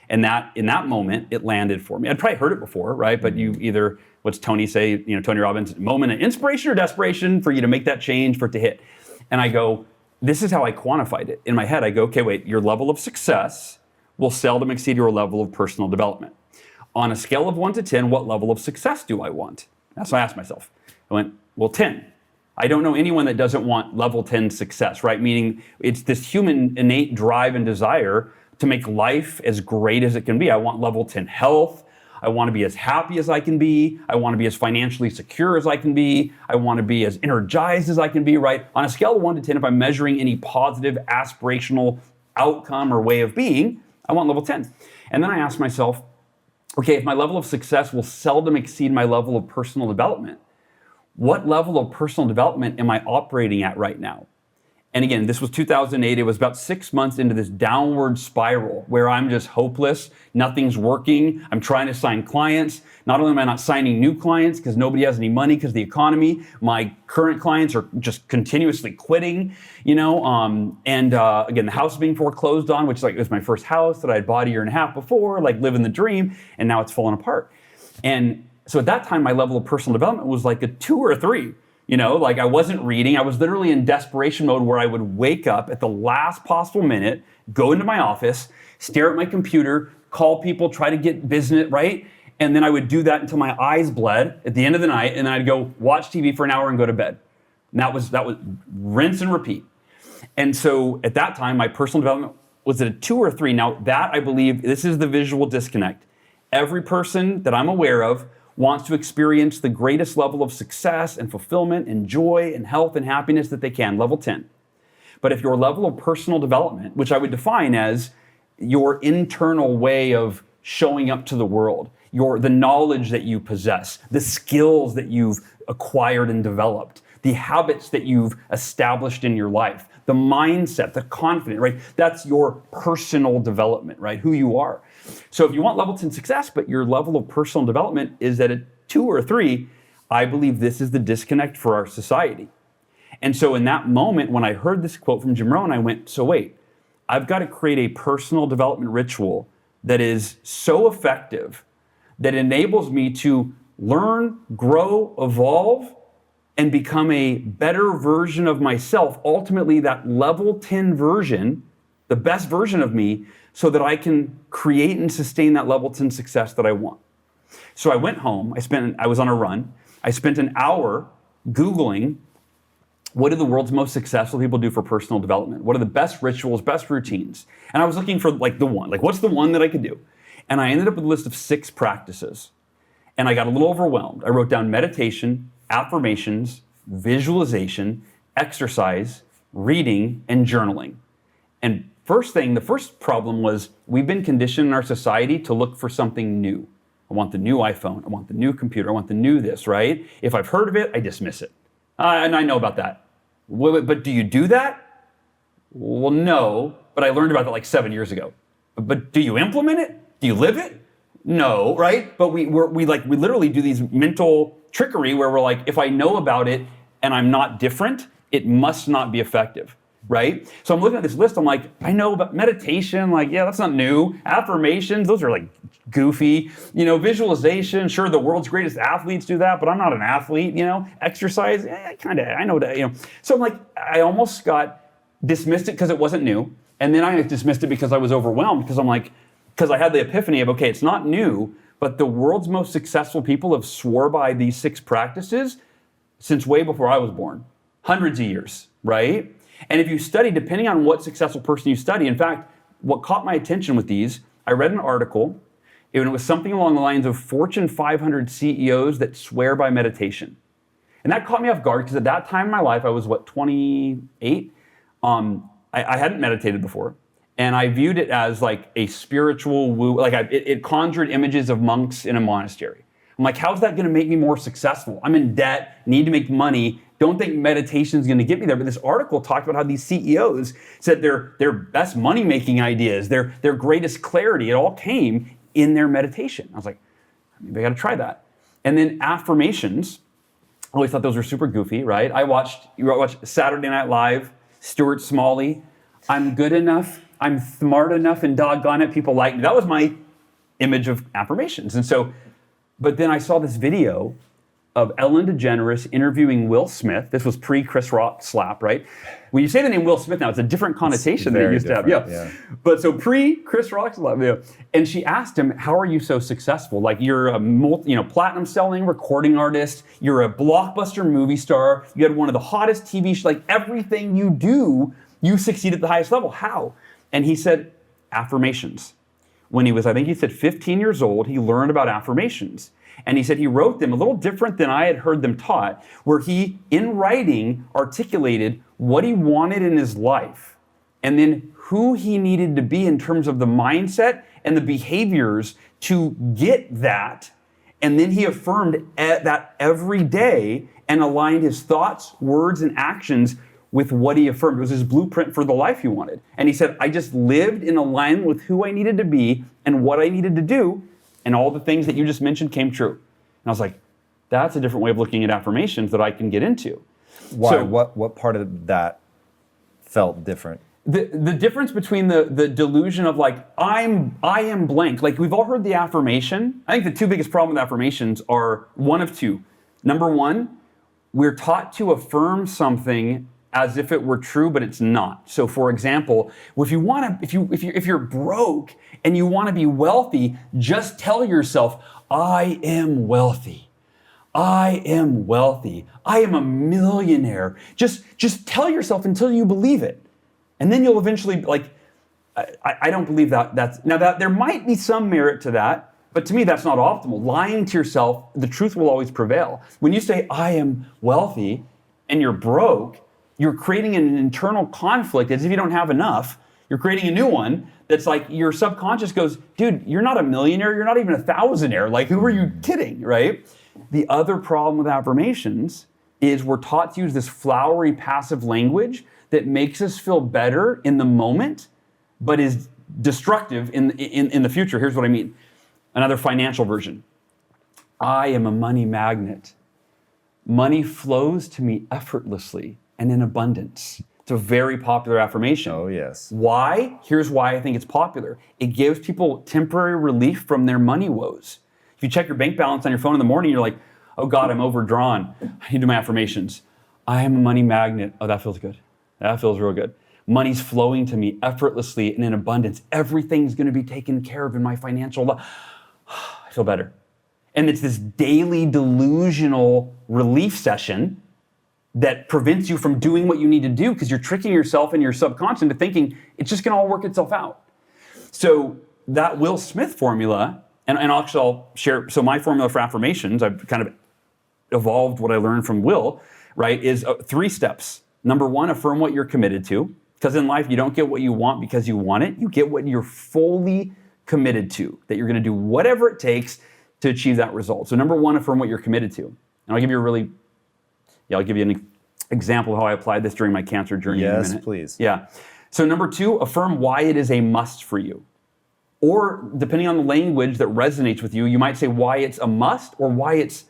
And that, in that moment, it landed for me. I'd probably heard it before, right? But you either, what's Tony say, Tony Robbins, moment of inspiration or desperation for you to make that change, for it to hit. And I go, this is how I quantified it. In my head, I go, okay, wait, your level of success will seldom exceed your level of personal development. On a scale of 1 to 10, what level of success do I want? That's what I asked myself. I went, well, 10. I don't know anyone that doesn't want level 10 success, right? Meaning it's this human innate drive and desire to make life as great as it can be. I want level 10 health. I want to be as happy as I can be. I want to be as financially secure as I can be. I want to be as energized as I can be, right? On a scale of 1 to 10, if I'm measuring any positive aspirational outcome or way of being, I want level 10. And then I asked myself, okay, if my level of success will seldom exceed my level of personal development, what level of personal development am I operating at right now? And again, this was 2008. It was about 6 months into this downward spiral where I'm just hopeless. Nothing's working. I'm trying to sign clients. Not only am I not signing new clients because nobody has any money because of the economy, my current clients are just continuously quitting, again, the house is being foreclosed on, which it was my first house that I had bought a year and a half before, like living the dream, and now it's falling apart. And so at that time, my level of personal development was like a 2 or a 3. I wasn't reading. I was literally in desperation mode where I would wake up at the last possible minute, go into my office, stare at my computer, call people, try to get business, right? And then I would do that until my eyes bled at the end of the night, and then I'd go watch TV for an hour and go to bed. And that was rinse and repeat. And so at that time, my personal development was at a 2 or 3. Now that, I believe, this is the visual disconnect. Every person that I'm aware of wants to experience the greatest level of success and fulfillment and joy and health and happiness that they can, level 10. But if your level of personal development, which I would define as your internal way of showing up to the world, the knowledge that you possess, the skills that you've acquired and developed, the habits that you've established in your life, the mindset, the confidence, right? That's your personal development, right? Who you are. So if you want level 10 success, but your level of personal development is at a 2 or a 3, I believe this is the disconnect for our society. And so in that moment, when I heard this quote from Jim Rohn, I went, so wait, I've got to create a personal development ritual that is so effective that enables me to learn, grow, evolve, and become a better version of myself, ultimately that level 10 version, the best version of me, so that I can create and sustain that level 10 success that I want. So I went home, I was on a run, I spent an hour Googling what do the world's most successful people do for personal development? What are the best rituals, best routines? And I was looking for the one, what's the one that I could do? And I ended up with a list of 6 practices. And I got a little overwhelmed. I wrote down meditation, affirmations, visualization, exercise, reading, and journaling. And the first problem was we've been conditioned in our society to look for something new. I want the new iPhone. I want the new computer. I want the new this, right? If I've heard of it, I dismiss it. And I know about that. But do you do that? Well, no, but I learned about that 7 years ago. But do you implement it? Do you live it? No, right? But we literally do these mental trickery where we're like, if I know about it and I'm not different, it must not be effective, right? So I'm looking at this list, I'm like, I know about meditation, like, yeah, that's not new. Affirmations, those are like goofy. Visualization, sure, the world's greatest athletes do that, but I'm not an athlete, Exercise, I know that, So I'm like, I almost got dismissed it because it wasn't new. And then I dismissed it because I was overwhelmed because I had the epiphany of, okay, it's not new, but the world's most successful people have swore by these 6 practices since way before I was born. Hundreds of years, right? And if you study, depending on what successful person you study, in fact, what caught my attention with these, I read an article, and it was something along the lines of Fortune 500 CEOs that swear by meditation. And that caught me off guard because at that time in my life, I was 28? I hadn't meditated before, and I viewed it as like a spiritual woo. It conjured images of monks in a monastery. I'm like, how's that going to make me more successful? I'm in debt, need to make money. Don't think meditation is going to get me there. But this article talked about how these CEOs said their best money making ideas, their greatest clarity, it all came in their meditation. I was like, maybe I got to try that. And then affirmations. I always thought those were super goofy, right? You watched Saturday Night Live. Stuart Smalley, I'm good enough, I'm smart enough, and doggone it, people like me. That was my image of affirmations. But then I saw this video of Ellen DeGeneres interviewing Will Smith. This was pre-Chris Rock slap, right? When you say the name Will Smith now, it's a different connotation than it used to have. Yeah. But so pre-Chris Rock slap video, and she asked him, how are you so successful? Like you're a platinum selling recording artist, you're a blockbuster movie star, you had one of the hottest TV shows, like everything you do, you succeed at the highest level. How? And he said, affirmations. When he was, I think he said 15 years old, he learned about affirmations. And he said he wrote them a little different than I had heard them taught, where he, in writing, articulated what he wanted in his life, and then who he needed to be in terms of the mindset and the behaviors to get that. And then he affirmed that every day and aligned his thoughts, words, and actions with what he affirmed. It was his blueprint for the life he wanted. And he said, I just lived in alignment with who I needed to be and what I needed to do, and all the things that you just mentioned came true. And I was like, that's a different way of looking at affirmations that I can get into. Why? So, what part of that felt different? The difference between the delusion of like, I am blank. Like we've all heard the affirmation. I think the 2 biggest problems with affirmations are one of 2. Number 1, we're taught to affirm something as if it were true, but it's not. So for example, if you're broke and you want to be wealthy, just tell yourself, I am wealthy. I am wealthy. I am a millionaire. Just tell yourself until you believe it. And then you'll eventually, I don't believe that. That there might be some merit to that, but to me that's not optimal. Lying to yourself, the truth will always prevail. When you say, I am wealthy, and you're broke, you're creating an internal conflict as if you don't have enough. You're creating a new one that's like your subconscious goes, dude, you're not a millionaire, you're not even a thousandaire. Like, who are you kidding, right? The other problem with affirmations is we're taught to use this flowery passive language that makes us feel better in the moment, but is destructive in the future. Here's what I mean. Another financial version. I am a money magnet. Money flows to me effortlessly and in abundance. It's a very popular affirmation. Oh, yes. Why? Here's why I think it's popular. It gives people temporary relief from their money woes. If you check your bank balance on your phone in the morning, you're like, oh God, I'm overdrawn. I need to do my affirmations. I am a money magnet. Oh, that feels good. That feels real good. Money's flowing to me effortlessly and in abundance. Everything's going to be taken care of in my financial life. I feel better. And it's this daily delusional relief session that prevents you from doing what you need to do because you're tricking yourself and your subconscious into thinking it's just going to all work itself out. So that Will Smith formula, and actually I'll share, so my formula for affirmations, I've kind of evolved what I learned from Will, right, is 3 steps. Number 1, affirm what you're committed to. Because in life, you don't get what you want because you want it. You get what you're fully committed to, that you're going to do whatever it takes to achieve that result. So number 1, affirm what you're committed to. And I'll give you an example of how I applied this during my cancer journey in a minute. Yes, please. Yeah. So number 2, affirm why it is a must for you. Or depending on the language that resonates with you, you might say why it's a must or why it's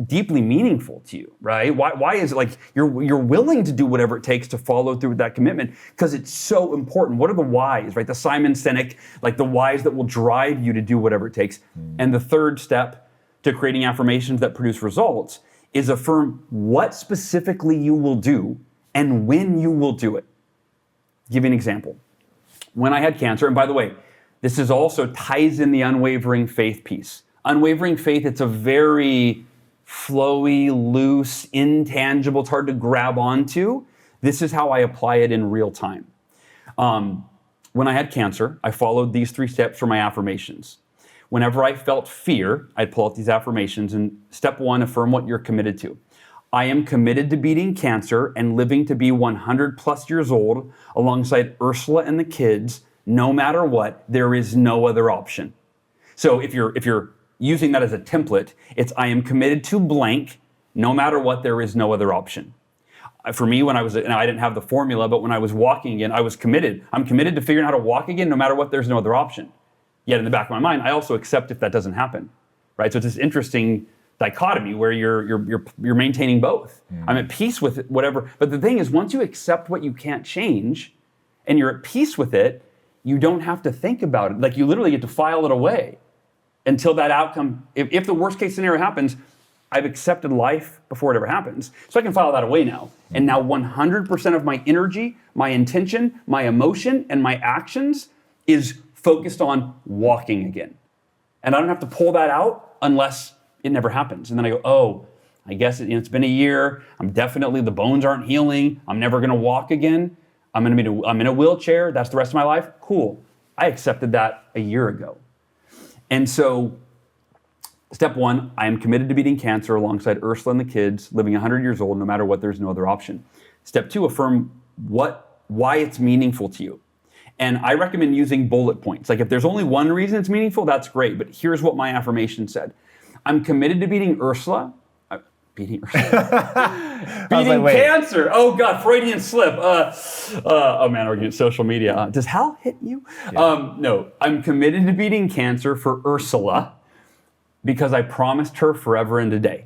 deeply meaningful to you, right? Why is it like you're willing to do whatever it takes to follow through with that commitment because it's so important. What are the whys, right? The Simon Sinek, like the whys that will drive you to do whatever it takes. And the third step to creating affirmations that produce results is affirm what specifically you will do and when you will do it. Give you an example. When I had cancer, and by the way, this is also ties in the unwavering faith piece. Unwavering faith, it's a very flowy, loose, intangible, it's hard to grab onto. This is how I apply it in real time. When I had cancer, I followed these 3 steps for my affirmations. Whenever I felt fear, I'd pull out these affirmations, and step 1, affirm what you're committed to. I am committed to beating cancer and living to be 100 plus years old alongside Ursula and the kids. No matter what, there is no other option. So if you're using that as a template, it's I am committed to blank. No matter what, there is no other option. For me, when I was, and I didn't have the formula, but when I was walking again, I was committed. I'm committed to figuring out how to walk again, no matter what, there's no other option. Yet in the back of my mind, I also accept if that doesn't happen, right? So it's this interesting dichotomy where you're maintaining both. I'm at peace with whatever. But the thing is, once you accept what you can't change, and you're at peace with it, you don't have to think about it. Like you literally get to file it away until that outcome, if the worst case scenario happens, I've accepted life before it ever happens. So I can file that away now. And now 100% of my energy, my intention, my emotion, and my actions is focused on walking again. And I don't have to pull that out unless it never happens. And then I go, oh, I guess it's been a year. The bones aren't healing. I'm never gonna walk again. I'm in a wheelchair. That's the rest of my life. Cool. I accepted that a year ago. And so, step 1, I am committed to beating cancer alongside Ursula and the kids, living 100 years old, no matter what, there's no other option. Step 2, affirm why it's meaningful to you. And I recommend using bullet points. Like if there's only one reason it's meaningful, that's great. But here's what my affirmation said. I'm committed to beating Ursula. Beating cancer. Oh God, Freudian slip. Oh man, we're getting social media. Does Hal hit you? Yeah. No, I'm committed to beating cancer for Ursula because I promised her forever and a day.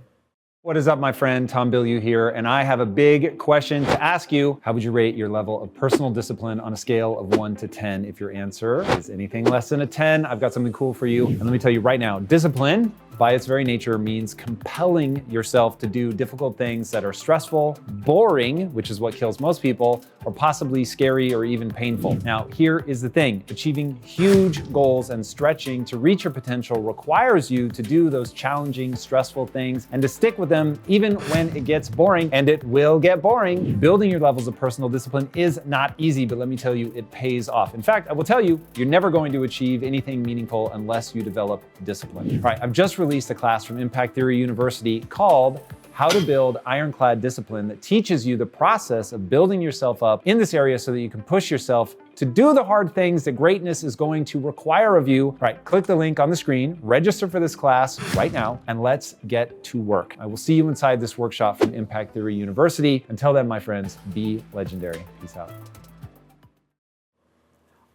What is up, my friend? Tom Bilyeu here, and I have a big question to ask you. How would you rate your level of personal discipline on a scale of 1 to 10? If your answer is anything less than a 10, I've got something cool for you. And let me tell you right now, discipline, by its very nature, means compelling yourself to do difficult things that are stressful, boring, which is what kills most people, or possibly scary or even painful. Now, here is the thing. Achieving huge goals and stretching to reach your potential requires you to do those challenging, stressful things and to stick with them even when it gets boring, and it will get boring. Building your levels of personal discipline is not easy, but let me tell you, it pays off. In fact, I will tell you, you're never going to achieve anything meaningful unless you develop discipline. All right, I've just released a class from Impact Theory University called How to Build Ironclad Discipline that teaches you the process of building yourself up in this area so that you can push yourself to do the hard things that greatness is going to require of you. All right, click the link on the screen, register for this class right now, and let's get to work. I will see you inside this workshop from Impact Theory University. Until then, my friends, be legendary. Peace out.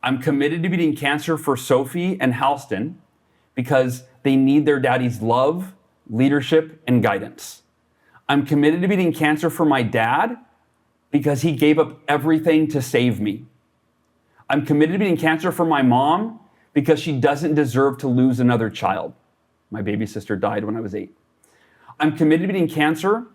I'm committed to beating cancer for Sophie and Halston because they need their daddy's love, leadership, and guidance. I'm committed to beating cancer for my dad because he gave up everything to save me. I'm committed to beating cancer for my mom because she doesn't deserve to lose another child. My baby sister died when I was 8. I'm committed to beating cancer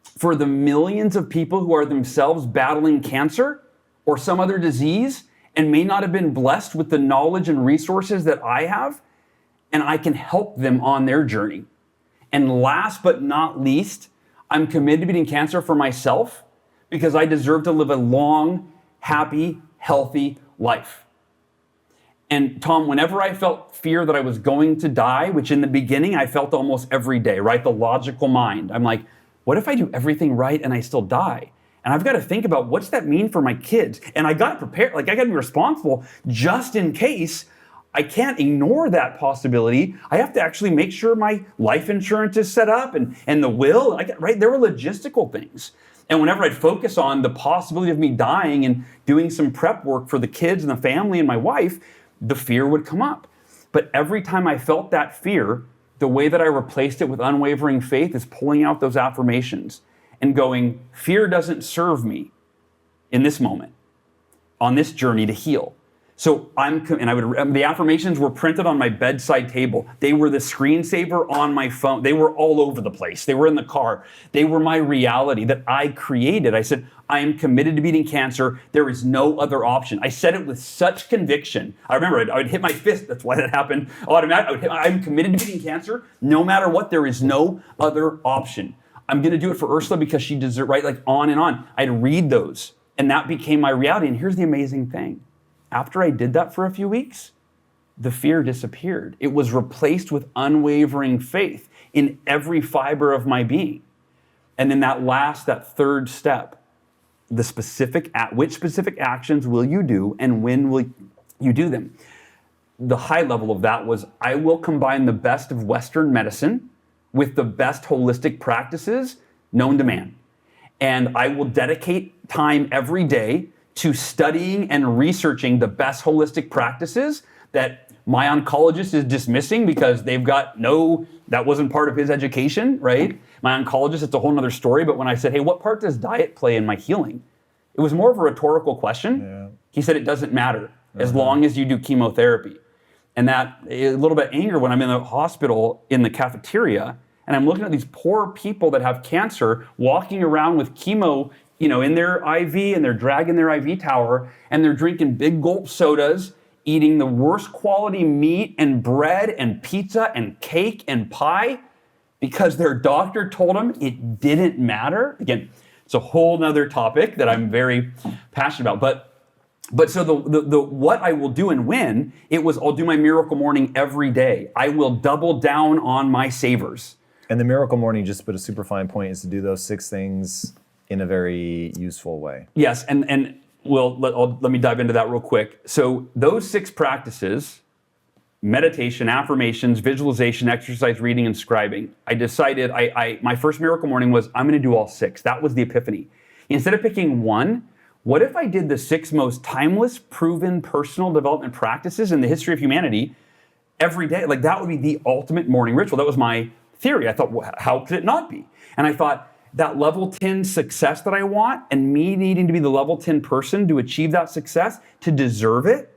for the millions of people who are themselves battling cancer or some other disease and may not have been blessed with the knowledge and resources that I have, and I can help them on their journey. And last but not least, I'm committed to beating cancer for myself because I deserve to live a long, happy, healthy life. And Tom, whenever I felt fear that I was going to die, which in the beginning I felt almost every day, right? The logical mind. I'm like, what if I do everything right and I still die? And I've got to think about what's that mean for my kids? And I got to prepare, like I got to be responsible just in case. I can't ignore that possibility. I have to actually make sure my life insurance is set up and the will, right? There were logistical things. And whenever I'd focus on the possibility of me dying and doing some prep work for the kids and the family and my wife, the fear would come up. But every time I felt that fear, the way that I replaced it with unwavering faith is pulling out those affirmations and going, fear doesn't serve me in this moment, on this journey to heal. So the affirmations were printed on my bedside table. They were the screensaver on my phone. They were all over the place. They were in the car. They were my reality that I created. I said, I am committed to beating cancer. There is no other option. I said it with such conviction. I remember I would hit my fist. That's why that happened automatically. I'm committed to beating cancer. No matter what, there is no other option. I'm going to do it for Ursula because she deserves, right? Like on and on. I'd read those and that became my reality. And here's the amazing thing. After I did that for a few weeks, the fear disappeared. It was replaced with unwavering faith in every fiber of my being. And then that third step, which specific actions will you do and when will you do them? The high level of that was, I will combine the best of Western medicine with the best holistic practices known to man. And I will dedicate time every day to studying and researching the best holistic practices that my oncologist is dismissing because that wasn't part of his education, right? My oncologist, it's a whole nother story, but when I said, hey, what part does diet play in my healing? It was more of a rhetorical question. Yeah. He said, it doesn't matter as long as you do chemotherapy. And that, a little bit of anger when I'm in the hospital in the cafeteria, and I'm looking at these poor people that have cancer walking around with chemo in their IV, and they're dragging their IV tower, and they're drinking big gulp sodas, eating the worst quality meat and bread and pizza and cake and pie because their doctor told them it didn't matter. Again, it's a whole nother topic that I'm very passionate about. But so the what I will do and when, I'll do my Miracle Morning every day. I will double down on my savers. And the Miracle Morning, just to put a super fine point, is to do those 6 things in a very useful way. Yes, and let me dive into that real quick. So those 6 practices, meditation, affirmations, visualization, exercise, reading, and scribing, I decided, my first Miracle Morning was, I'm gonna do all 6. That was the epiphany. Instead of picking one, what if I did the 6 most timeless, proven personal development practices in the history of humanity every day? Like that would be the ultimate morning ritual. That was my theory. I thought, well, how could it not be? And I thought, that level 10 success that I want and me needing to be the level 10 person to achieve that success, to deserve it,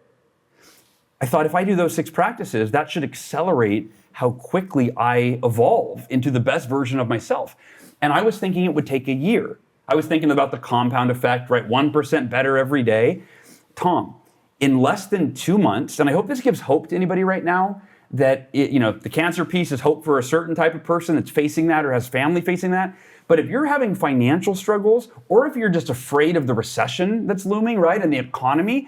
I thought if I do those 6 practices, that should accelerate how quickly I evolve into the best version of myself. And I was thinking it would take a year. I was thinking about the compound effect, right? 1% better every day. Tom, in less than 2 months, and I hope this gives hope to anybody right now, that the cancer piece is hope for a certain type of person that's facing that or has family facing that. But if you're having financial struggles, or if you're just afraid of the recession that's looming, right, and the economy,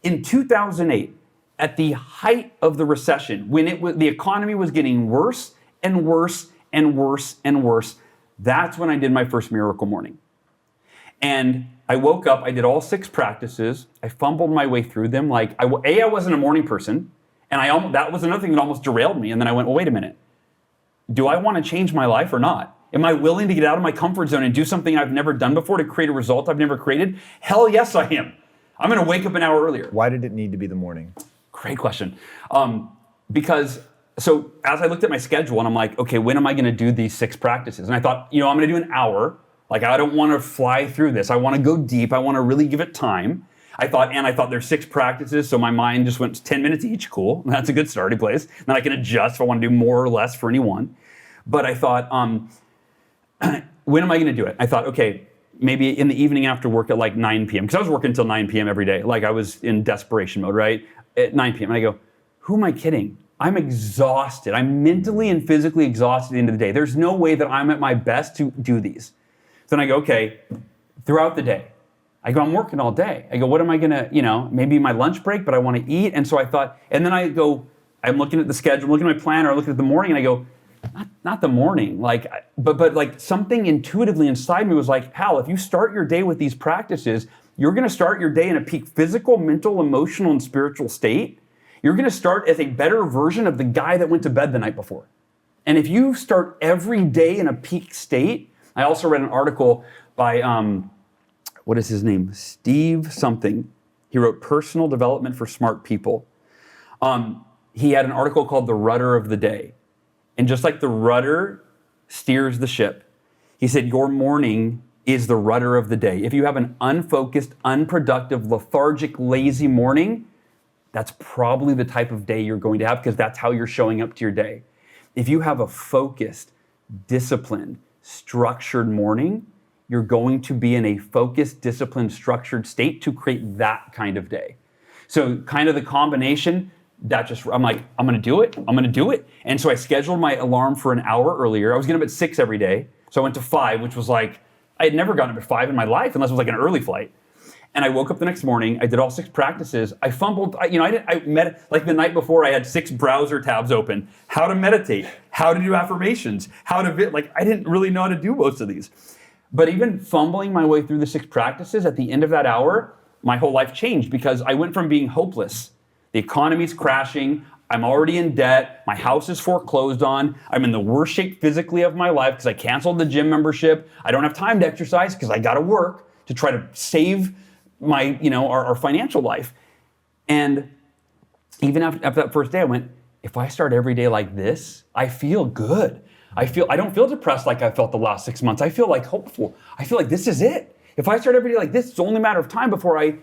in 2008, at the height of the recession, when the economy was getting worse and worse and worse and worse, that's when I did my first Miracle Morning. And I woke up, I did all 6 practices, I fumbled my way through them. Like, I wasn't a morning person, and that was another thing that almost derailed me. And then I went, well, wait a minute. Do I want to change my life or not? Am I willing to get out of my comfort zone and do something I've never done before to create a result I've never created? Hell yes, I am. I'm going to wake up an hour earlier. Why did it need to be the morning? Great question. Because as I looked at my schedule and I'm like, okay, when am I going to do these 6 practices? And I thought, I'm going to do an hour. Like, I don't want to fly through this. I want to go deep. I want to really give it time. I thought there's 6 practices, so my mind just went 10 minutes each. Cool. That's a good starting place. Then I can adjust if I want to do more or less for any one. But I thought, when am I going to do it? I thought, okay, maybe in the evening after work at like 9 p.m. Because I was working until 9 p.m. every day. Like I was in desperation mode, right? At 9 p.m. And I go, who am I kidding? I'm exhausted. I'm mentally and physically exhausted at the end of the day. There's no way that I'm at my best to do these. So then I go, okay, throughout the day. I go, I'm working all day. I go, what am I going to, maybe my lunch break, but I want to eat. And so I thought, and then I go, I'm looking at the schedule, I'm looking at my planner, I'm looking at the morning, and I go, not the morning, but like something intuitively inside me was like, Hal, if you start your day with these practices, you're going to start your day in a peak physical, mental, emotional, and spiritual state. You're going to start as a better version of the guy that went to bed the night before. And if you start every day in a peak state, I also read an article by, what is his name? Steve something. He wrote Personal Development for Smart People. He had an article called The Rudder of the Day. And just like the rudder steers the ship, he said, your morning is the rudder of the day. If you have an unfocused, unproductive, lethargic, lazy morning, that's probably the type of day you're going to have, because that's how you're showing up to your day. If you have a focused, disciplined, structured morning, you're going to be in a focused, disciplined, structured state to create that kind of day. So kind of the combination, I'm like, I'm gonna do it. And so I scheduled my alarm for an hour earlier. I was getting up at 6 every day. So I went to 5, which was like, I had never gotten up at 5 in my life unless it was like an early flight. And I woke up the next morning, I did all 6 practices. I fumbled, like the night before I had 6 browser tabs open. How to meditate, how to do affirmations, I didn't really know how to do most of these. But even fumbling my way through the 6 practices, at the end of that hour, my whole life changed, because I went from being hopeless. The economy's crashing, I'm already in debt, my house is foreclosed on, I'm in the worst shape physically of my life because I canceled the gym membership, I don't have time to exercise because I gotta work to try to save my, our financial life. And even after that first day, I went, if I start every day like this, I feel good. I don't feel depressed like I felt the last 6 months. I feel like hopeful. I feel like this is it. If I start every day like this, it's only a matter of time before I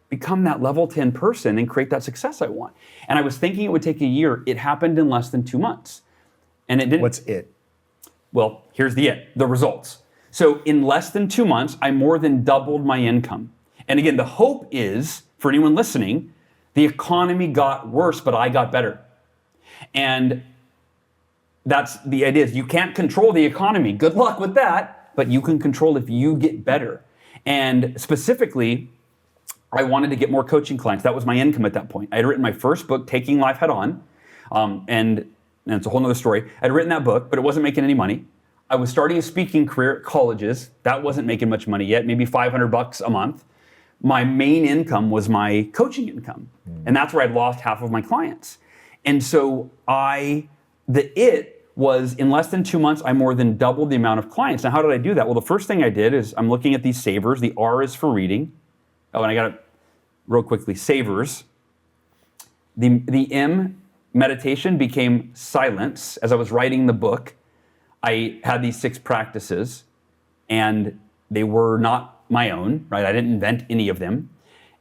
become that level 10 person and create that success I want. And I was thinking it would take a year. It happened in less than 2 months. And it didn't. What's it? Well, here's the results. So in less than 2 months, I more than doubled my income. And again, the hope is, for anyone listening, the economy got worse, but I got better. And that's the idea, is you can't control the economy. Good luck with that, but you can control if you get better. And specifically, I wanted to get more coaching clients. That was my income at that point. I had written my first book, Taking Life Head On, and it's a whole nother story. I'd written that book, but it wasn't making any money. I was starting a speaking career at colleges. That wasn't making much money yet, maybe $500 a month. My main income was my coaching income. And that's where I'd lost half of my clients. And so was in less than 2 months, I more than doubled the amount of clients. Now, how did I do that? Well, the first thing I did is I'm looking at these savers. The R is for reading. Oh, and I got it real quickly. Savers. The M, meditation, became silence. As I was writing the book, I had these 6 practices, and they were not my own, right? I didn't invent any of them.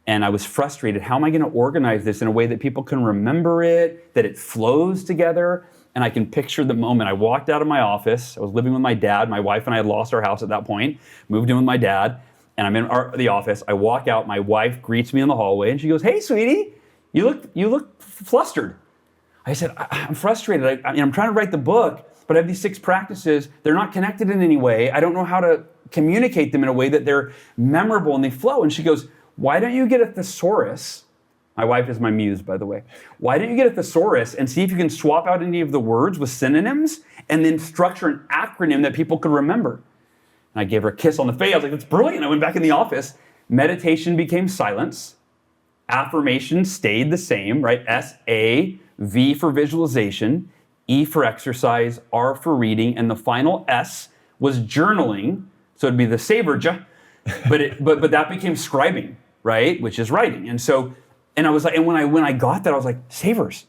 And I was frustrated. How am I going to organize this in a way that people can remember it, that it flows together? And I can picture the moment I walked out of my office. I was living with my dad. My wife and I had lost our house at that point, moved in with my dad, and I'm in the office. I walk out. My wife greets me in the hallway, and she goes, "Hey, sweetie, you look flustered." I said, "I'm frustrated. I'm trying to write the book, but I have these 6 practices. They're not connected in any way. I don't know how to communicate them in a way that they're memorable and they flow." And she goes, "Why don't you get a thesaurus?" My wife is my muse, by the way. "Why don't you get a thesaurus and see if you can swap out any of the words with synonyms and then structure an acronym that people could remember?" And I gave her a kiss on the face. I was like, "That's brilliant." I went back in the office. Meditation became silence. Affirmation stayed the same, right? S-A, V for visualization, E for exercise, R for reading, and the final S was journaling. So it'd be the saver, but that became scribing, right? Which is writing. And I was like, and when I got that, I was like, savers.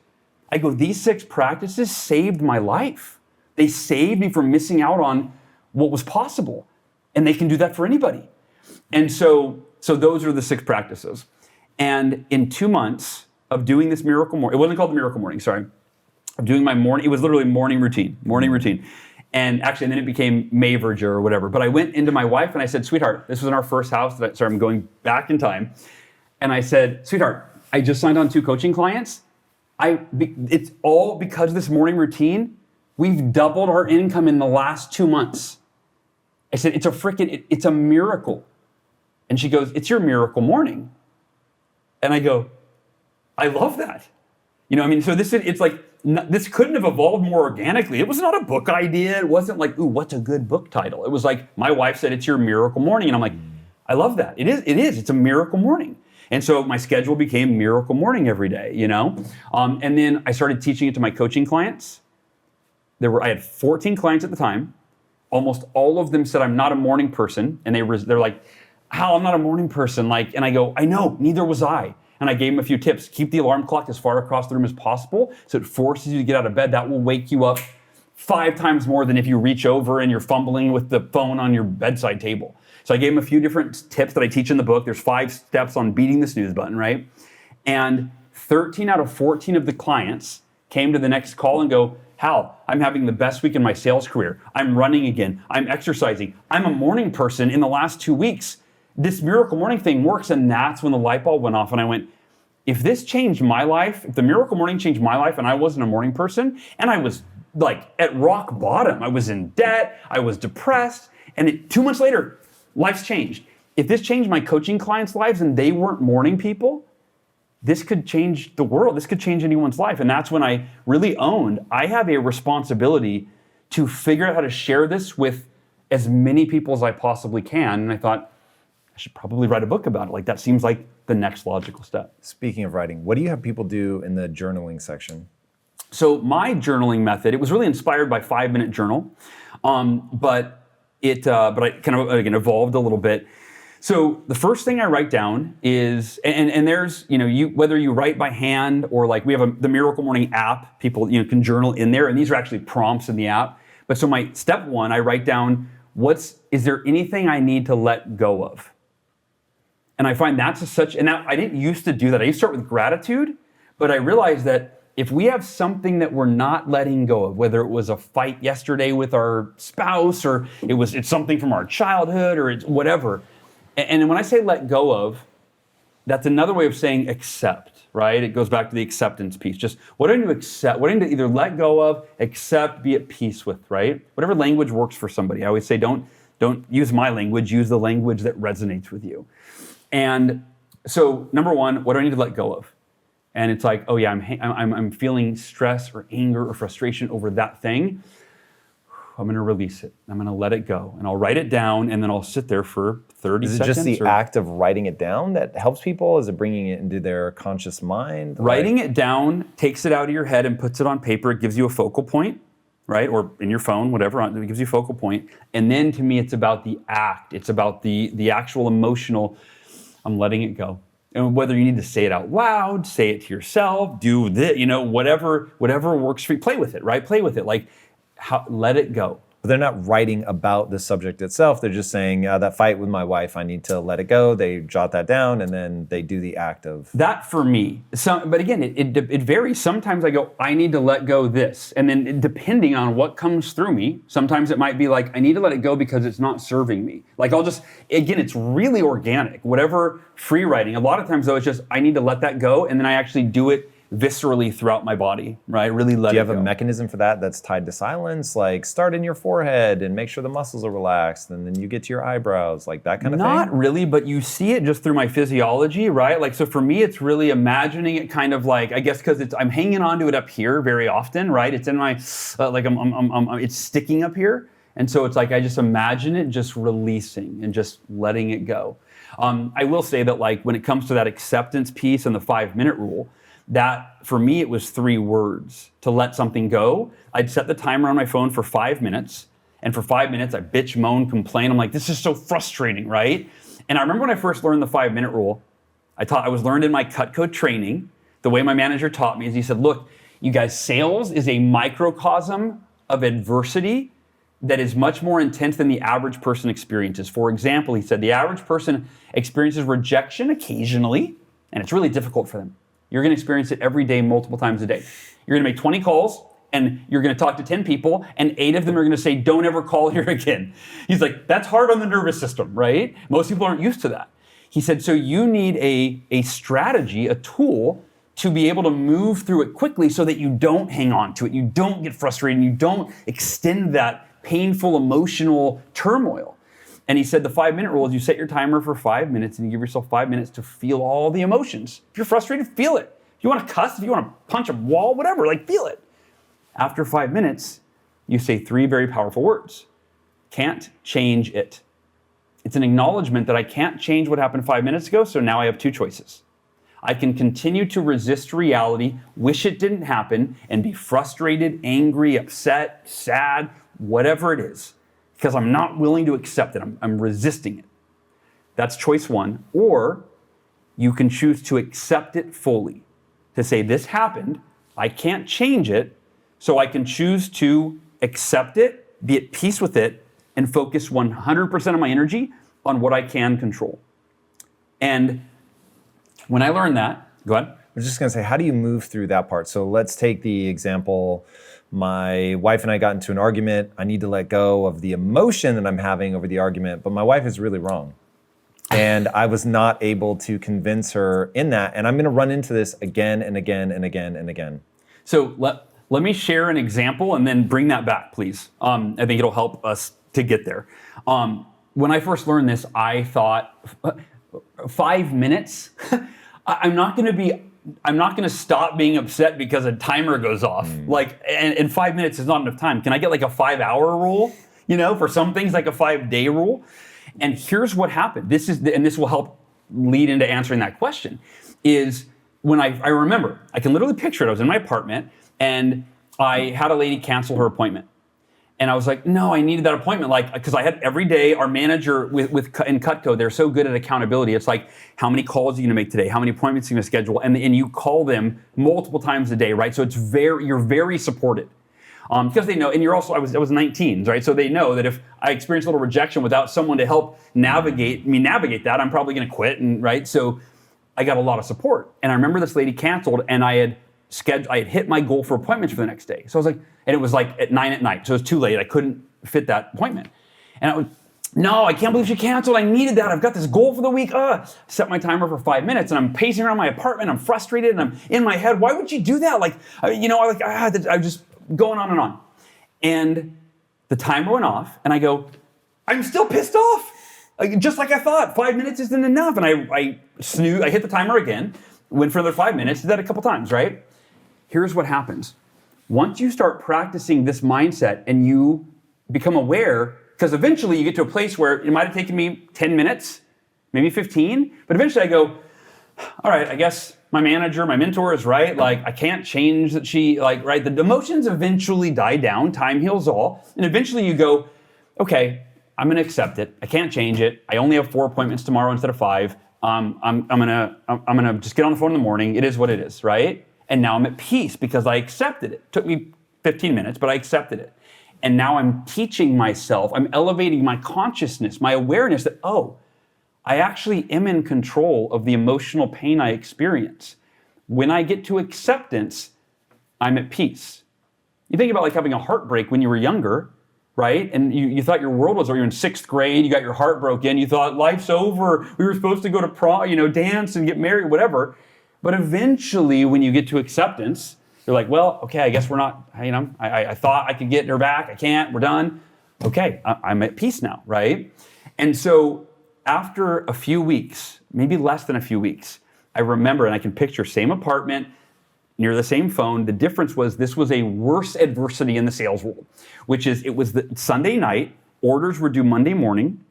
I go, these 6 practices saved my life. They saved me from missing out on what was possible. And they can do that for anybody. And so those are the 6 practices. And in 2 months of doing this miracle morning, it wasn't called the miracle morning, sorry. Of doing my morning, it was literally morning routine. And actually, and then it became Maverger or whatever. But I went into my wife and I said, "Sweetheart," this was in our first house. Sorry, I'm going back in time. And I said, "Sweetheart, I just signed on 2 coaching clients. It's all because of this morning routine. We've doubled our income in the last 2 months." I said, it's a miracle. And she goes, "It's your miracle morning." And I go, "I love that." So this couldn't have evolved more organically. It was not a book idea. It wasn't like, "Ooh, what's a good book title?" It was like, my wife said, "It's your miracle morning." And I'm like, I love that. It is. It's a miracle morning. And so my schedule became miracle morning every day, And then I started teaching it to my coaching clients. I had 14 clients at the time. Almost all of them said, "I'm not a morning person." And they're like, "Hal, I'm not a morning person." And I go, "I know, neither was I." And I gave him a few tips. Keep the alarm clock as far across the room as possible so it forces you to get out of bed. That will wake you up 5 times more than if you reach over and you're fumbling with the phone on your bedside table. So I gave him a few different tips that I teach in the book. There's 5 steps on beating the snooze button, right? And 13 out of 14 of the clients came to the next call and go, Hal, I'm having the best week in my sales career. I'm running again. I'm exercising. I'm a morning person in the last 2 weeks. This Miracle Morning thing works. And that's when the light bulb went off. And I went, if this changed my life, if the Miracle Morning changed my life and I wasn't a morning person and I was like at rock bottom, I was in debt, I was depressed, and 2 months later, life's changed. If this changed my coaching clients' lives and they weren't morning people, this could change the world. This could change anyone's life. And that's when I really owned, I have a responsibility to figure out how to share this with as many people as I possibly can. And I thought, I should probably write a book about it. Like that seems like the next logical step. Speaking of writing, what do you have people do in the journaling section? So my journaling method, it was really inspired by 5-Minute Journal, but I kind of again evolved a little bit. So the first thing I write down is, and there's, whether you write by hand or like we have the Miracle Morning app, people can journal in there, and these are actually prompts in the app. But so my step 1, I write down is there anything I need to let go of? And I find and I didn't used to do that. I used to start with gratitude, but I realized that if we have something that we're not letting go of, whether it was a fight yesterday with our spouse or it's something from our childhood or it's whatever. And when I say let go of, that's another way of saying accept, right? It goes back to the acceptance piece. Just what do I need to accept? What do I need to either let go of, accept, be at peace with, right? Whatever language works for somebody. I always say don't use my language, use the language that resonates with you. And so number 1, what do I need to let go of? And it's like, oh yeah, I'm feeling stress or anger or frustration over that thing. I'm going to release it. I'm going to let it go. And I'll write it down, and then I'll sit there for 30 seconds. Is it just the act of writing it down that helps people? Is it bringing it into their conscious mind? Writing it down takes it out of your head and puts it on paper. It gives you a focal point, right? Or in your phone, whatever. It gives you a focal point. And then to me, it's about the act. It's about the actual emotional, I'm letting it go. And whether you need to say it out loud, say it to yourself, do this, whatever works for you. Play with it, right? Play with it. Like, let it go. But they're not writing about the subject itself. They're just saying, that fight with my wife, I need to let it go. They jot that down, and then they do the act of... That for me. But again, it varies. Sometimes I go, I need to let go this. And then depending on what comes through me, sometimes it might be like, I need to let it go because it's not serving me. Like again, it's really organic. Whatever free writing. A lot of times though, it's just, I need to let that go. And then I actually do it viscerally throughout my body, right? Really let it go. Do you have a mechanism for that that's tied to silence? Like start in your forehead and make sure the muscles are relaxed, and then you get to your eyebrows, like that kind of thing? Not really, but you see it just through my physiology, right? Like, so for me, it's really imagining it kind of like, I guess because I'm hanging on to it up here very often, right? It's in my, it's sticking up here. And so it's like, I just imagine it just releasing and just letting it go. I will say that like, when it comes to that acceptance piece and the 5-minute rule, that for me, it was 3 words to let something go. I'd set the timer on my phone for 5 minutes. And for 5 minutes, I bitch, moan, complain. I'm like, this is so frustrating, right? And I remember when I first learned the 5-minute rule, I was learned in my Cutco training. The way my manager taught me is he said, look, you guys, sales is a microcosm of adversity that is much more intense than the average person experiences. For example, he said, the average person experiences rejection occasionally, and it's really difficult for them. You're going to experience it every day, multiple times a day. You're going to make 20 calls, and you're going to talk to 10 people, and 8 of them are going to say, don't ever call here again. He's like, that's hard on the nervous system, right? Most people aren't used to that. He said, so you need a strategy, a tool, to be able to move through it quickly so that you don't hang on to it, you don't get frustrated, and you don't extend that painful emotional turmoil. And he said the 5-minute rule is you set your timer for 5 minutes and you give yourself 5 minutes to feel all the emotions. If you're frustrated, feel it. If you want to cuss, if you want to punch a wall, whatever, like feel it. After 5 minutes, you say 3 very powerful words. Can't change it. It's an acknowledgement that I can't change what happened 5 minutes ago, so now I have 2 choices. I can continue to resist reality, wish it didn't happen, and be frustrated, angry, upset, sad, whatever it is, because I'm not willing to accept it. I'm resisting it. That's choice 1. Or you can choose to accept it fully. To say, this happened, I can't change it, so I can choose to accept it, be at peace with it, and focus 100% of my energy on what I can control. And when I learned that, go ahead. I was just going to say, how do you move through that part? So let's take the example, my wife and I got into an argument. I need to let go of the emotion that I'm having over the argument, but my wife is really wrong. And I was not able to convince her in that. And I'm going to run into this again and again and again and again. So let me share an example and then bring that back, please. I think it'll help us to get there. When I first learned this, I thought 5 minutes. I'm not going to stop being upset because a timer goes off. Like, and 5 minutes is not enough time. Can I get like a 5-hour rule? You know, for some things, like a 5-day rule. And here's what happened. And this will help lead into answering that question. Is when I remember, I can literally picture it. I was in my apartment and I had a lady cancel her appointment. And I was like, no, I needed that appointment. Like, because I had every day, our manager in Cutco, they're so good at accountability. It's like, how many calls are you gonna make today? How many appointments are you gonna schedule? And you call them multiple times a day, right? So you're very supported. Because they know, and I was 19, right? So they know that if I experience a little rejection without someone to help navigate that, I'm probably gonna quit, and right? So I got a lot of support. And I remember this lady canceled, and I had hit my goal for appointments for the next day. So I was like, and it was like at 9 at night, so it was too late. I couldn't fit that appointment. And I was, no, I can't believe she canceled. I needed that. I've got this goal for the week. Set my timer for 5 minutes, and I'm pacing around my apartment. I'm frustrated, and I'm in my head. Why would you do that? Like, I just going on and on. And the timer went off, and I go, I'm still pissed off. Just like I thought, 5 minutes isn't enough. And I hit the timer again, went for another 5 minutes, did that a couple times, right? Here's what happens. Once you start practicing this mindset and you become aware, because eventually you get to a place where it might have taken me 10 minutes, maybe 15, but eventually I go, all right, I guess my manager, my mentor is right. Like, I can't change that right? The emotions eventually die down, time heals all. And eventually you go, okay, I'm gonna accept it. I can't change it. I only have 4 appointments tomorrow instead of 5. I'm gonna just get on the phone in the morning. It is what it is, right? And now I'm at peace because I accepted it. It took me 15 minutes, but I accepted it. And now I'm teaching myself, I'm elevating my consciousness, my awareness that, I actually am in control of the emotional pain I experience. When I get to acceptance, I'm at peace. You think about like having a heartbreak when you were younger, right? And you thought your world was over. You're in 6th grade, you got your heart broken, you thought life's over, we were supposed to go to prom, dance and get married, whatever. But eventually when you get to acceptance, you're like, well, okay, I guess we're not, I thought I could get her back, I can't, we're done. Okay, I'm at peace now, right? And so after a few weeks, maybe less than a few weeks, I remember, and I can picture same apartment, near the same phone. The difference was this was a worse adversity in the sales world, which is it was the Sunday night, orders were due Monday morning,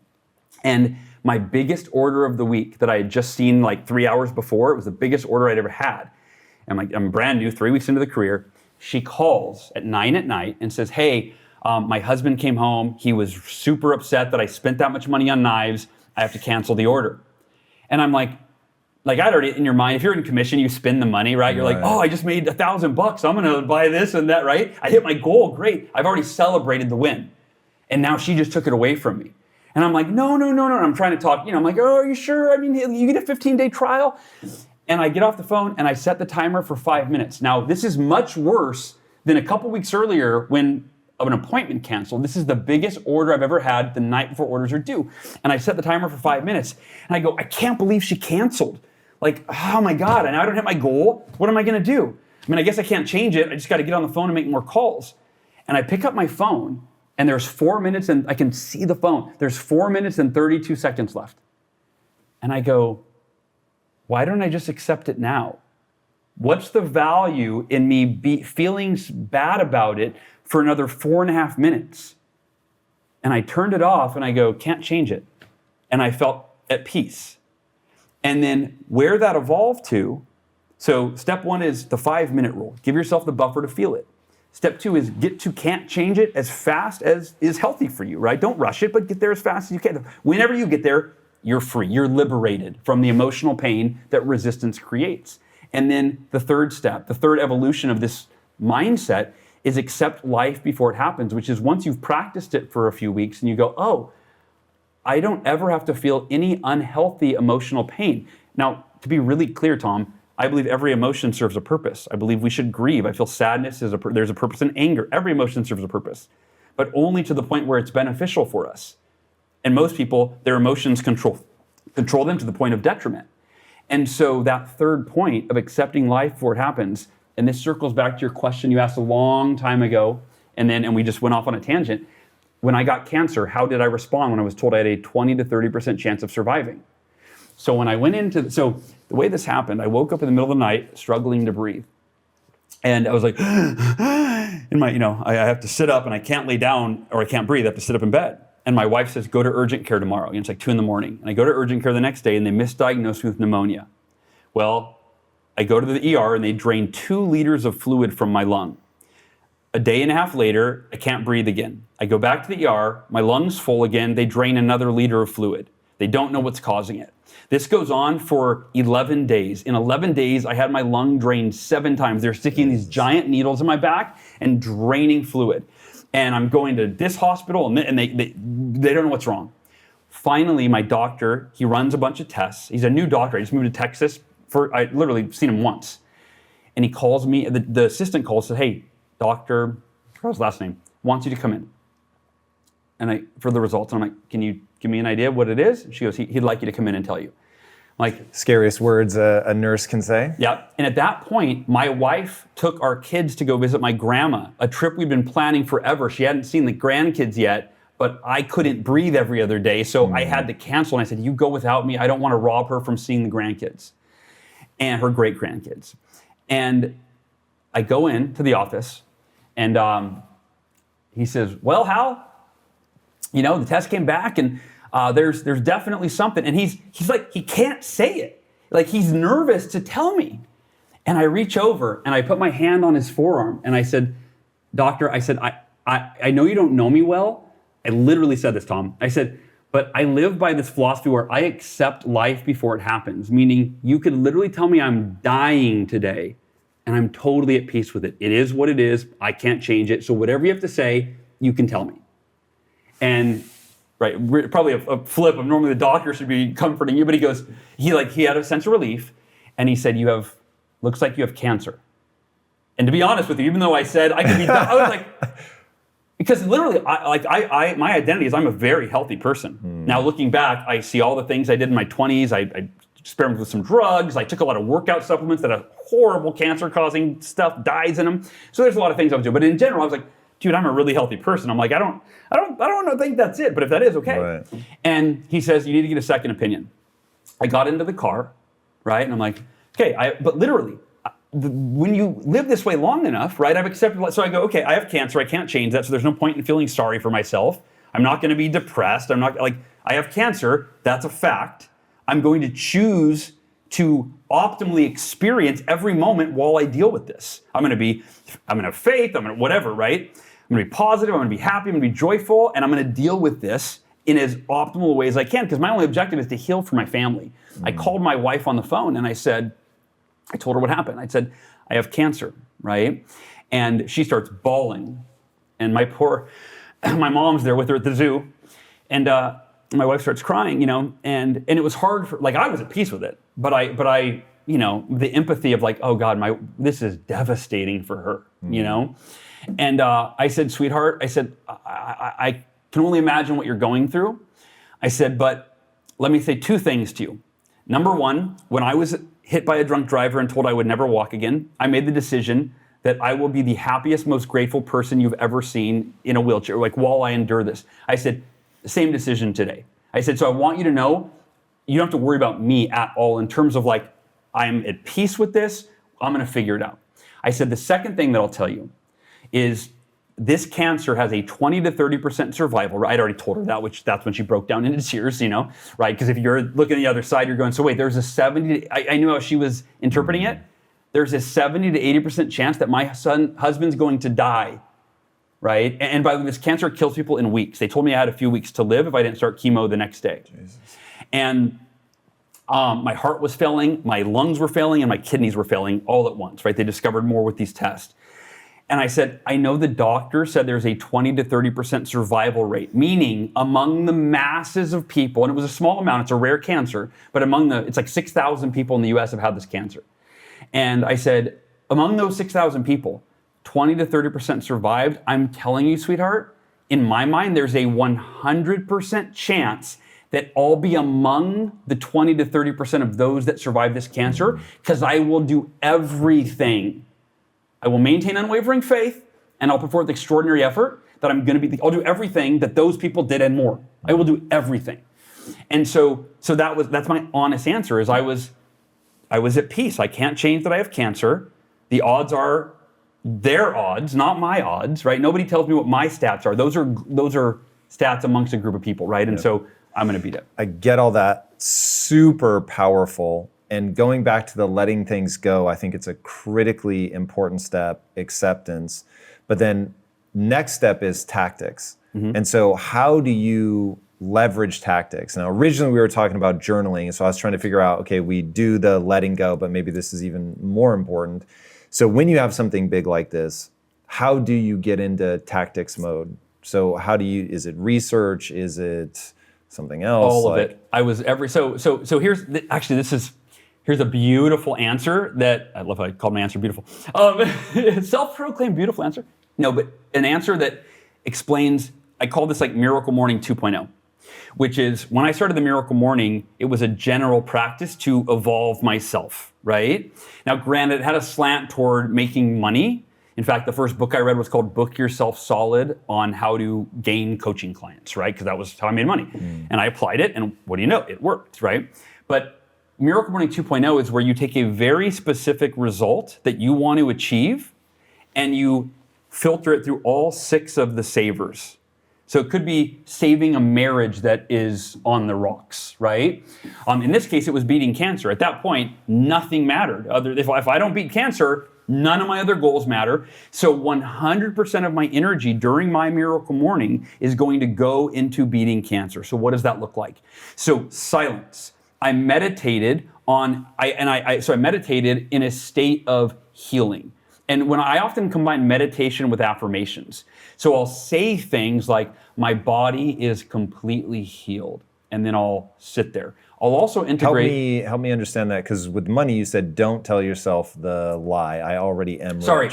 and my biggest order of the week that I had just seen like 3 hours before, it was the biggest order I'd ever had. And I'm brand new, 3 weeks into the career. She calls at 9 at night and says, hey, my husband came home. He was super upset that I spent that much money on knives. I have to cancel the order. And I'm like I'd already, in your mind, if you're in commission, you spend the money, right? You're like, I just made $1,000. I'm gonna buy this and that, right? I hit my goal, great. I've already celebrated the win. And now she just took it away from me. And I'm like, no. And I'm trying to talk, I'm like, are you sure? I mean, you get a 15-day trial. And I get off the phone and I set the timer for 5 minutes. Now, this is much worse than a couple weeks earlier when an appointment canceled. This is the biggest order I've ever had the night before orders are due. And I set the timer for 5 minutes. And I go, I can't believe she canceled. Like, oh my God, and I don't hit my goal. What am I gonna do? I mean, I guess I can't change it. I just gotta get on the phone and make more calls. And I pick up my phone and there's 4 minutes and I can see the phone. There's 4 minutes and 32 seconds left. And I go, why don't I just accept it now? What's the value in me feeling bad about it for another 4.5 minutes? And I turned it off and I go, can't change it. And I felt at peace. And then where that evolved to, so step 1 is the 5-minute rule. Give yourself the buffer to feel it. Step 2 is get to can't change it as fast as is healthy for you, right? Don't rush it, but get there as fast as you can. Whenever you get there, you're free. You're liberated from the emotional pain that resistance creates. And then the third step, the third evolution of this mindset is accept life before it happens, which is once you've practiced it for a few weeks and you go, oh, I don't ever have to feel any unhealthy emotional pain. Now, to be really clear, Tom, I believe every emotion serves a purpose. I believe we should grieve. I feel sadness there's a purpose in anger. Every emotion serves a purpose, but only to the point where it's beneficial for us. And most people, their emotions control them to the point of detriment. And so that third point of accepting life before it happens, and this circles back to your question you asked a long time ago, and we just went off on a tangent. When I got cancer, how did I respond when I was told I had a 20 to 30% chance of surviving? So when I went so the way this happened, I woke up in the middle of the night struggling to breathe. And I was like, I have to sit up and I can't lay down or I can't breathe. I have to sit up in bed. And my wife says, go to urgent care tomorrow. It's like 2 a.m. And I go to urgent care the next day and they misdiagnosed me with pneumonia. Well, I go to the ER and they drain 2 liters of fluid from my lung. A day and a half later, I can't breathe again. I go back to the ER, my lung's full again, they drain another liter of fluid. They don't know what's causing it. This goes on for 11 days. In 11 days, I had my lung drained 7 times. They're sticking these giant needles in my back and draining fluid. And I'm going to this hospital and they don't know what's wrong. Finally, my doctor, he runs a bunch of tests. He's a new doctor. I just moved to Texas. I literally seen him once. And he calls me, the assistant calls, said, hey, Dr. What's his last name? Wants you to come in. And for the results, and I'm like, can you give me an idea of what it is? She goes, he'd like you to come in and tell you. I'm like, scariest words a nurse can say. Yeah. And at that point, my wife took our kids to go visit my grandma, a trip we've been planning forever. She hadn't seen the grandkids yet, but I couldn't breathe every other day. So I had to cancel. And I said, you go without me. I don't want to rob her from seeing the grandkids and her great grandkids. And I go into the office and he says, well, Hal, the test came back and there's definitely something. And he's like, he can't say it. Like he's nervous to tell me. And I reach over and I put my hand on his forearm and I said, doctor, I said, I know you don't know me well. I literally said this, Tom. I said, but I live by this philosophy where I accept life before it happens, meaning you could literally tell me I'm dying today and I'm totally at peace with it. It is what it is. I can't change it. So whatever you have to say, you can tell me. And right, probably a flip of normally the doctor should be comforting you, but he goes, he had a sense of relief and he said, looks like you have cancer. And to be honest with you, even though I said I could be, I was like, because literally, my identity is I'm a very healthy person. Now looking back, I see all the things I did in my 20s. I experimented with some drugs. I took a lot of workout supplements that have horrible cancer-causing stuff, dyes in them. So there's a lot of things I was doing. But in general, I was like, dude, I'm a really healthy person. I'm like, I don't think that's it. But if that is, okay. Right. And he says, you need to get a second opinion. I got into the car, right? And I'm like, okay, but literally, when you live this way long enough, right, I've accepted, so I go, okay, I have cancer, I can't change that, so there's no point in feeling sorry for myself. I'm not gonna be depressed, I have cancer, that's a fact. I'm going to choose to optimally experience every moment while I deal with this. I'm gonna have faith, I'm gonna whatever, right? I'm gonna be positive, I'm gonna be happy, I'm gonna be joyful, and I'm gonna deal with this in as optimal a way as I can, because my only objective is to heal for my family. I called my wife on the phone and I told her what happened. I said, I have cancer, right? And she starts bawling. And my mom's there with her at the zoo. And my wife starts crying, and it was hard I was at peace with it. But I, the empathy of oh God, this is devastating for her, And I said, sweetheart, I said, I can only imagine what you're going through. I said, but let me say 2 things to you. Number 1, when I was hit by a drunk driver and told I would never walk again, I made the decision that I will be the happiest, most grateful person you've ever seen in a wheelchair, while I endure this. I said, same decision today. I said, so I want you to know, you don't have to worry about me at all in terms of I'm at peace with this, I'm gonna figure it out. I said, the second thing that I'll tell you is this cancer has a 20 to 30% survival rate. I'd already told her that, that's when she broke down into tears, right? Because if you're looking at the other side, you're going, so wait, there's a 70, I knew how she was interpreting it. There's a 70 to 80% chance that my husband's going to die, right? And by the way, this cancer kills people in weeks. They told me I had a few weeks to live if I didn't start chemo the next day. Jesus. And my heart was failing, my lungs were failing, and my kidneys were failing all at once, right? They discovered more with these tests. And I said, I know the doctor said there's a 20 to 30% survival rate, meaning among the masses of people, and it was a small amount, it's a rare cancer, but it's like 6,000 people in the US have had this cancer. And I said, among those 6,000 people, 20 to 30% survived. I'm telling you, sweetheart, in my mind, there's a 100% chance that I'll be among the 20 to 30% of those that survive this cancer, because I will do everything. I will maintain unwavering faith, and I'll perform with extraordinary effort that I'll do everything that those people did and more. I will do everything. And so that's my honest answer, is I was at peace. I can't change that I have cancer. The odds are their odds, not my odds, right? Nobody tells me what my stats are. Those are stats amongst a group of people, right? And so I'm going to beat it. I get all that. Super powerful. And going back to the letting things go, I think it's a critically important step, acceptance. But then next step is tactics. And so how do you leverage tactics? Now, originally we were talking about journaling. So I was trying to figure out, okay, we do the letting go, but maybe this is even more important. So when you have something big like this, how do you get into tactics mode? So is it research? Is it something else? All of it. Here's a beautiful answer that, I love how I called my answer beautiful. Self-proclaimed beautiful answer. No, but an answer that explains, I call this like Miracle Morning 2.0, which is when I started the Miracle Morning, it was a general practice to evolve myself, right? Now, granted, it had a slant toward making money. In fact, the first book I read was called Book Yourself Solid, on how to gain coaching clients, right? Because that was how I made money. And I applied it, and what do you know? It worked, right? But Miracle Morning 2.0 is where you take a very specific result that you want to achieve, and you filter it through all 6 of the savers. So it could be saving a marriage that is on the rocks, right? In this case, it was beating cancer. At that point, nothing mattered. If I don't beat cancer, none of my other goals matter. So 100% of my energy during my Miracle Morning is going to go into beating cancer. So what does that look like? So silence. I meditated I meditated in a state of healing. And I often combine meditation with affirmations. So I'll say things like, my body is completely healed. And then I'll sit there. I'll also integrate. Help me understand that, because with money, you said, don't tell yourself the lie. I already am rich. Sorry.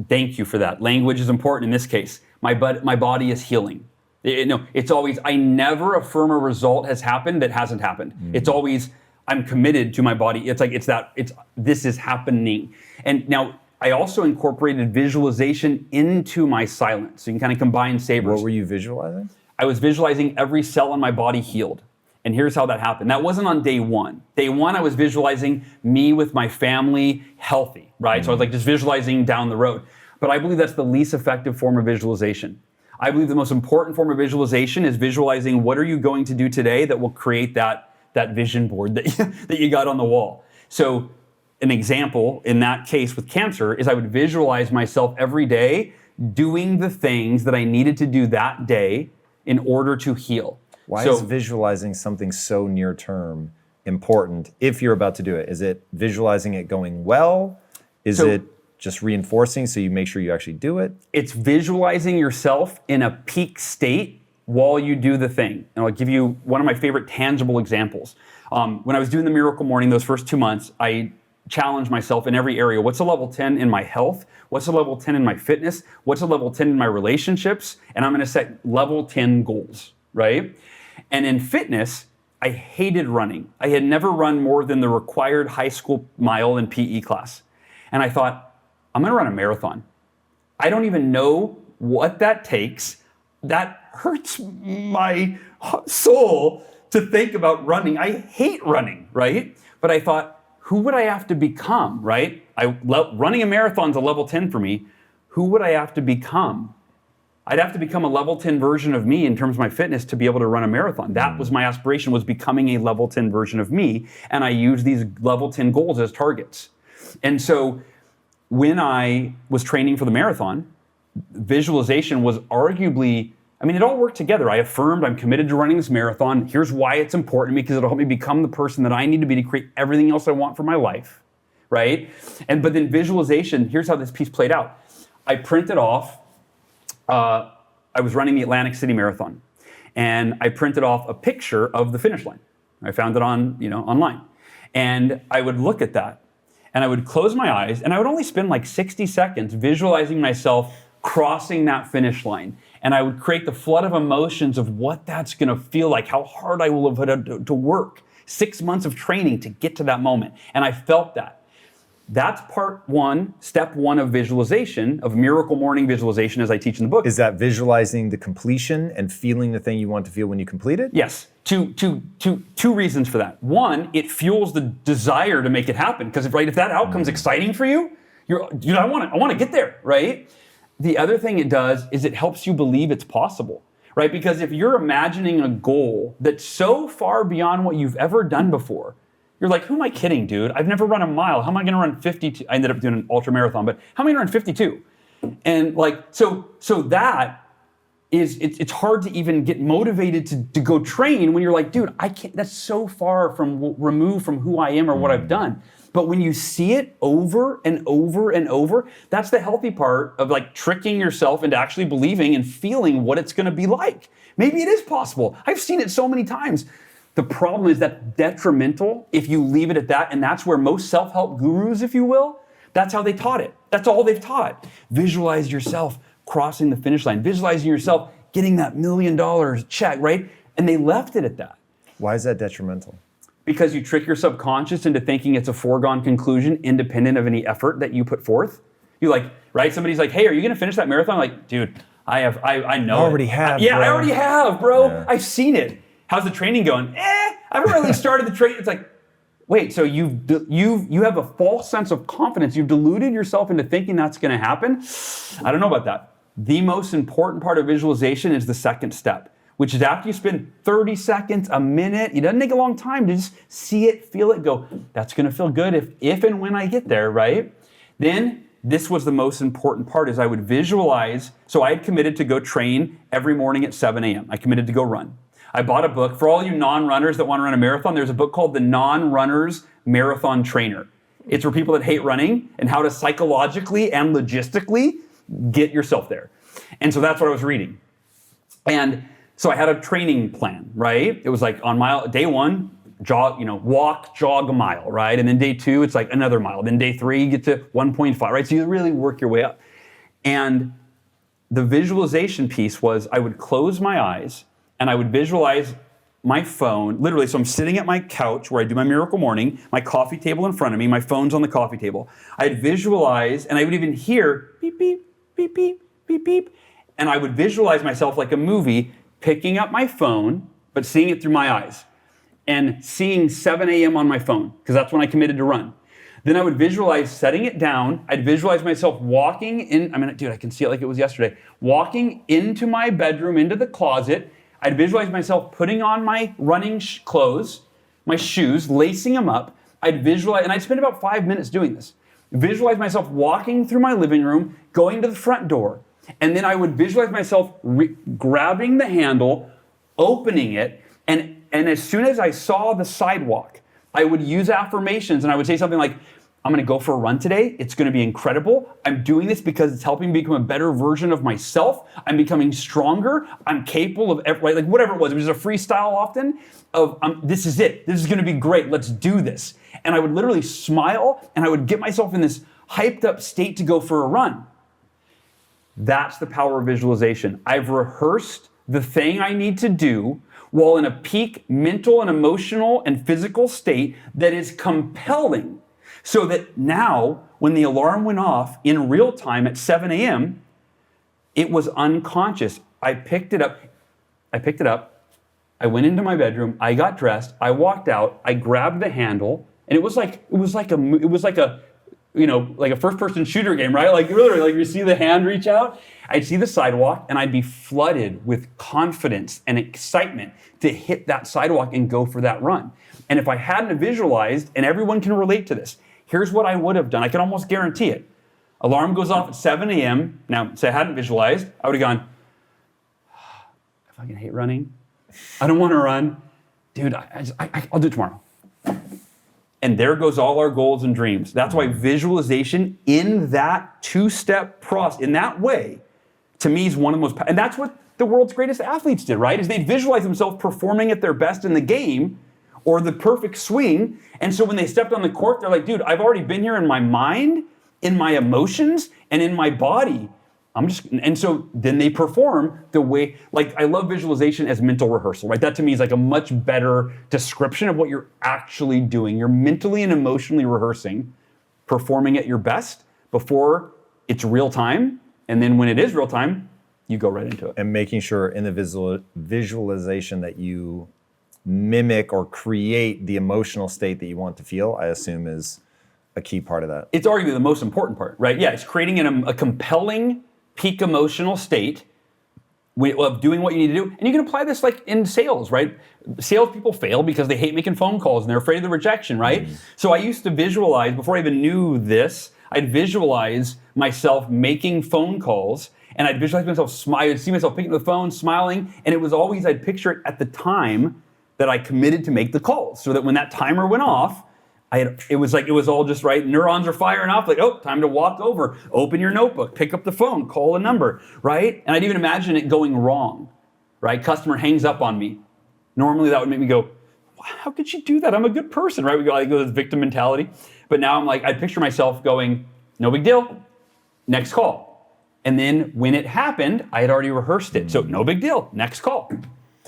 Thank you for that. Language is important in this case. My body is healing. It's always, I never affirm a result has happened that hasn't happened. It's always, I'm committed to my body. This is happening. And now, I also incorporated visualization into my silence. So you can kind of combine savers. What were you visualizing? I was visualizing every cell in my body healed. And here's how that happened. That wasn't on day one. Day one, I was visualizing me with my family healthy, right? So I was like just visualizing down the road. But I believe that's the least effective form of visualization. I believe the most important form of visualization is visualizing what are you going to do today that will create that vision board that you got on the wall. So an example in that case with cancer is I would visualize myself every day doing the things that I needed to do that day in order to heal. Why is visualizing something so near term important if you're about to do it? Is it visualizing it going well? Is it just reinforcing so you make sure you actually do it? It's visualizing yourself in a peak state while you do the thing. And I'll give you one of my favorite tangible examples. When I was doing the Miracle Morning those first 2 months, I challenged myself in every area. What's a level 10 in my health? What's a level 10 in my fitness? What's a level 10 in my relationships? And I'm going to set level 10 goals, right? And in fitness, I hated running. I had never run more than the required high school mile in PE class. And I thought, I'm going to run a marathon. I don't even know what that takes. That hurts my soul to think about running. I hate running, right? But I thought, who would I have to become, right? Running a marathon's a level 10 for me. Who would I have to become? I'd have to become a level 10 version of me in terms of my fitness to be able to run a marathon. That was my aspiration, was becoming a level 10 version of me. And I used these level 10 goals as targets. And so when I was training for the marathon, visualization was arguably, I mean, it all worked together. I affirmed I'm committed to running this marathon. Here's why it's important to me, because it'll help me become the person that I need to be to create everything else I want for my life, right? But then visualization, here's how this piece played out. I printed off, I was running the Atlantic City Marathon, and I printed off a picture of the finish line. I found it on, online. And I would look at that, and I would close my eyes, and I would only spend like 60 seconds visualizing myself crossing that finish line. And I would create the flood of emotions of what that's gonna feel like, how hard I will have had to work, 6 months of training to get to that moment. And I felt that. That's part one, step one of visualization, of Miracle Morning visualization, as I teach in the book. Is that visualizing the completion and feeling the thing you want to feel when you complete it? Yes. Two reasons for that. One, it fuels the desire to make it happen. Because if that outcome's exciting for you, I want to get there, right? The other thing it does is it helps you believe it's possible, right? Because if you're imagining a goal that's so far beyond what you've ever done before, you're like, who am I kidding, dude? I've never run a mile. How am I going to run 52? I ended up doing an ultra marathon, but how am I going to run 52? And so that is, it's hard to even get motivated to go train when you're like, dude, I can't, that's so far removed from who I am or what I've done. But when you see it over and over and over, that's the healthy part of like tricking yourself into actually believing and feeling what it's going to be like. Maybe it is possible. I've seen it so many times. The problem is that detrimental if you leave it at that, and that's where most self-help gurus, if you will, that's how they taught it. That's all they've taught. Visualize yourself crossing the finish line, visualizing yourself getting that $1 million check, right? And they left it at that. Why is that detrimental? Because you trick your subconscious into thinking it's a foregone conclusion independent of any effort that you put forth. You like, right? Somebody's like, hey, are you gonna finish that marathon? I'm like, dude, I know. I already have, Yeah, bro. I already have, bro. Yeah. I've seen it. How's the training going? I haven't really started the training. It's like, wait, so you have a false sense of confidence. You've deluded yourself into thinking that's gonna happen. I don't know about that. The most important part of visualization is the second step, which is after you spend 30 seconds, a minute, it doesn't take a long time to just see it, feel it, go, that's gonna feel good if and when I get there, right? Then this was the most important part is I would visualize, so I had committed to go train every morning at 7 a.m. I committed to go run. I bought a book. For all you non-runners that want to run a marathon, there's a book called The Non-Runner's Marathon Trainer. It's for people that hate running and how to psychologically and logistically get yourself there. And so that's what I was reading. And so I had a training plan, right? It was like on day one, walk, jog a mile, right? And then day two, it's like another mile. Then day three, you get to 1.5, right? So you really work your way up. And the visualization piece was I would close my eyes and I would visualize my phone, literally, so I'm sitting at my couch where I do my Miracle Morning, my coffee table in front of me, my phone's on the coffee table. I'd visualize, and I would even hear beep, beep, beep, beep, beep, beep. And I would visualize myself like a movie, picking up my phone, but seeing it through my eyes. And seeing 7 a.m. on my phone, because that's when I committed to run. Then I would visualize setting it down. I'd visualize myself walking in, dude, I can see it like it was yesterday, walking into my bedroom, into the closet. I'd visualize myself putting on my running clothes, my shoes, lacing them up. I'd visualize, and I'd spend about 5 minutes doing this. Visualize myself walking through my living room, going to the front door. And then I would visualize myself grabbing the handle, opening it, and as soon as I saw the sidewalk, I would use affirmations and I would say something like, I'm gonna go for a run today. It's gonna be incredible. I'm doing this because it's helping me become a better version of myself. I'm becoming stronger. I'm capable of, like whatever it was. It was a freestyle often of, this is it. This is gonna be great. Let's do this. And I would literally smile and I would get myself in this hyped up state to go for a run. That's the power of visualization. I've rehearsed the thing I need to do while in a peak mental and emotional and physical state that is compelling. So that now, when the alarm went off in real time at 7 a.m., it was unconscious. I picked it up. I went into my bedroom. I got dressed. I walked out. I grabbed the handle, and it was like a first-person shooter game, right? Like literally, like you see the hand reach out. I'd see the sidewalk, and I'd be flooded with confidence and excitement to hit that sidewalk and go for that run. And if I hadn't visualized, and everyone can relate to this, here's what I would have done. I can almost guarantee it. Alarm goes off at 7 a.m. Now, say I hadn't visualized, I would have gone, fucking hate running. I don't want to run. Dude, I'll do it tomorrow. And there goes all our goals and dreams. That's why visualization in that two-step process, in that way, to me is one of the most, and that's what the world's greatest athletes did, right? Is they visualize themselves performing at their best in the game or the perfect swing. And so when they stepped on the court, they're like, dude, I've already been here in my mind, in my emotions, and in my body. And so then they perform the way, like, I love visualization as mental rehearsal, right? That to me is like a much better description of what you're actually doing. You're mentally and emotionally rehearsing, performing at your best before it's real time. And then when it is real time, you go right into it. And making sure in the visualization that you mimic or create the emotional state that you want to feel, I assume is a key part of that. It's arguably the most important part, right? Yeah, it's creating a compelling peak emotional state of doing what you need to do. And you can apply this like in sales, right? Salespeople fail because they hate making phone calls and they're afraid of the rejection, right? So I used to visualize, before I even knew this, I'd visualize myself making phone calls, and I'd visualize myself smile. I'd see myself picking up the phone, smiling, and it was always, I'd picture it at the time that I committed to make the calls, so that when that timer went off, it was all just right. Neurons are firing off, like, oh, time to walk over, open your notebook, pick up the phone, call a number, right? And I'd even imagine it going wrong, right? Customer hangs up on me. Normally that would make me go, how could you do that? I'm a good person, right? I go this victim mentality. But now I'm like, I picture myself going, no big deal, next call. And then when it happened, I had already rehearsed it. So no big deal, next call,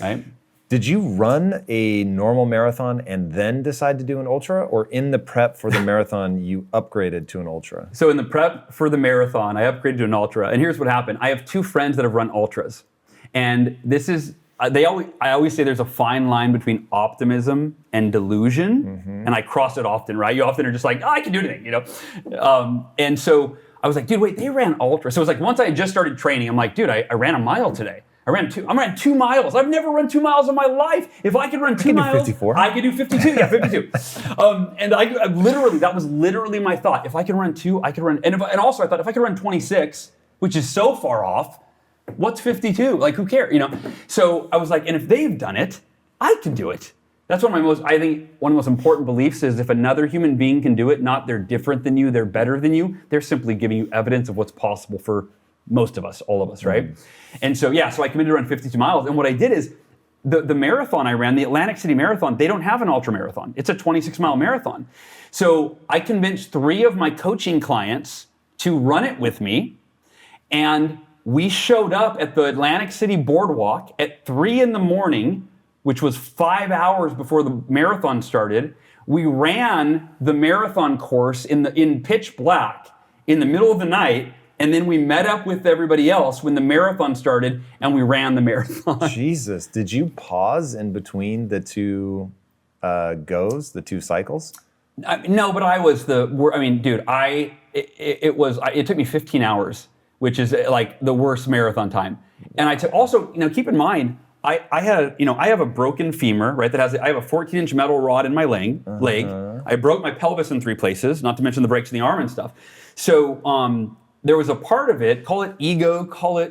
right? Did you run a normal marathon and then decide to do an ultra, or in the prep for the marathon, you upgraded to an ultra? So in the prep for the marathon, I upgraded to an ultra. And here's what happened. I have two friends that have run ultras. And this is, I always say there's a fine line between optimism and delusion. And I cross it often, right? You often are just like, oh, I can do anything, you know? And so I was like, dude, wait, they ran ultra. So it was like, once I had just started training, I'm like, dude, I ran a mile today. I ran 2 miles. I've never run 2 miles in my life. If I could run 2 miles, 54. I could do 52. Yeah, 52. And I literally, that was literally my thought. If I could run 2, I could run. And also I thought, if I could run 26, which is so far off, what's 52? Like, who cares? You know. So I was like, and if they've done it, I can do it. That's one of the most important beliefs is if another human being can do it, not they're different than you, they're better than you. They're simply giving you evidence of what's possible for most of us, all of us, right? And so, yeah, so I committed to run 52 miles. And what I did is, the marathon I ran, the Atlantic City Marathon, they don't have an ultra marathon. It's a 26-mile marathon. So I convinced 3 of my coaching clients to run it with me. And we showed up at the Atlantic City Boardwalk at 3 in the morning, which was 5 hours before the marathon started. We ran the marathon course in pitch black in the middle of the night. And then we met up with everybody else when the marathon started, and we ran the marathon. Jesus, did you pause in between the two the 2 cycles? No, but it took me 15 hours, which is like the worst marathon time. And also, keep in mind, I have a broken femur, right? I have a 14-inch metal rod in my leg. I broke my pelvis in 3 places, not to mention the breaks in the arm and stuff. So, there was a part of it, call it ego,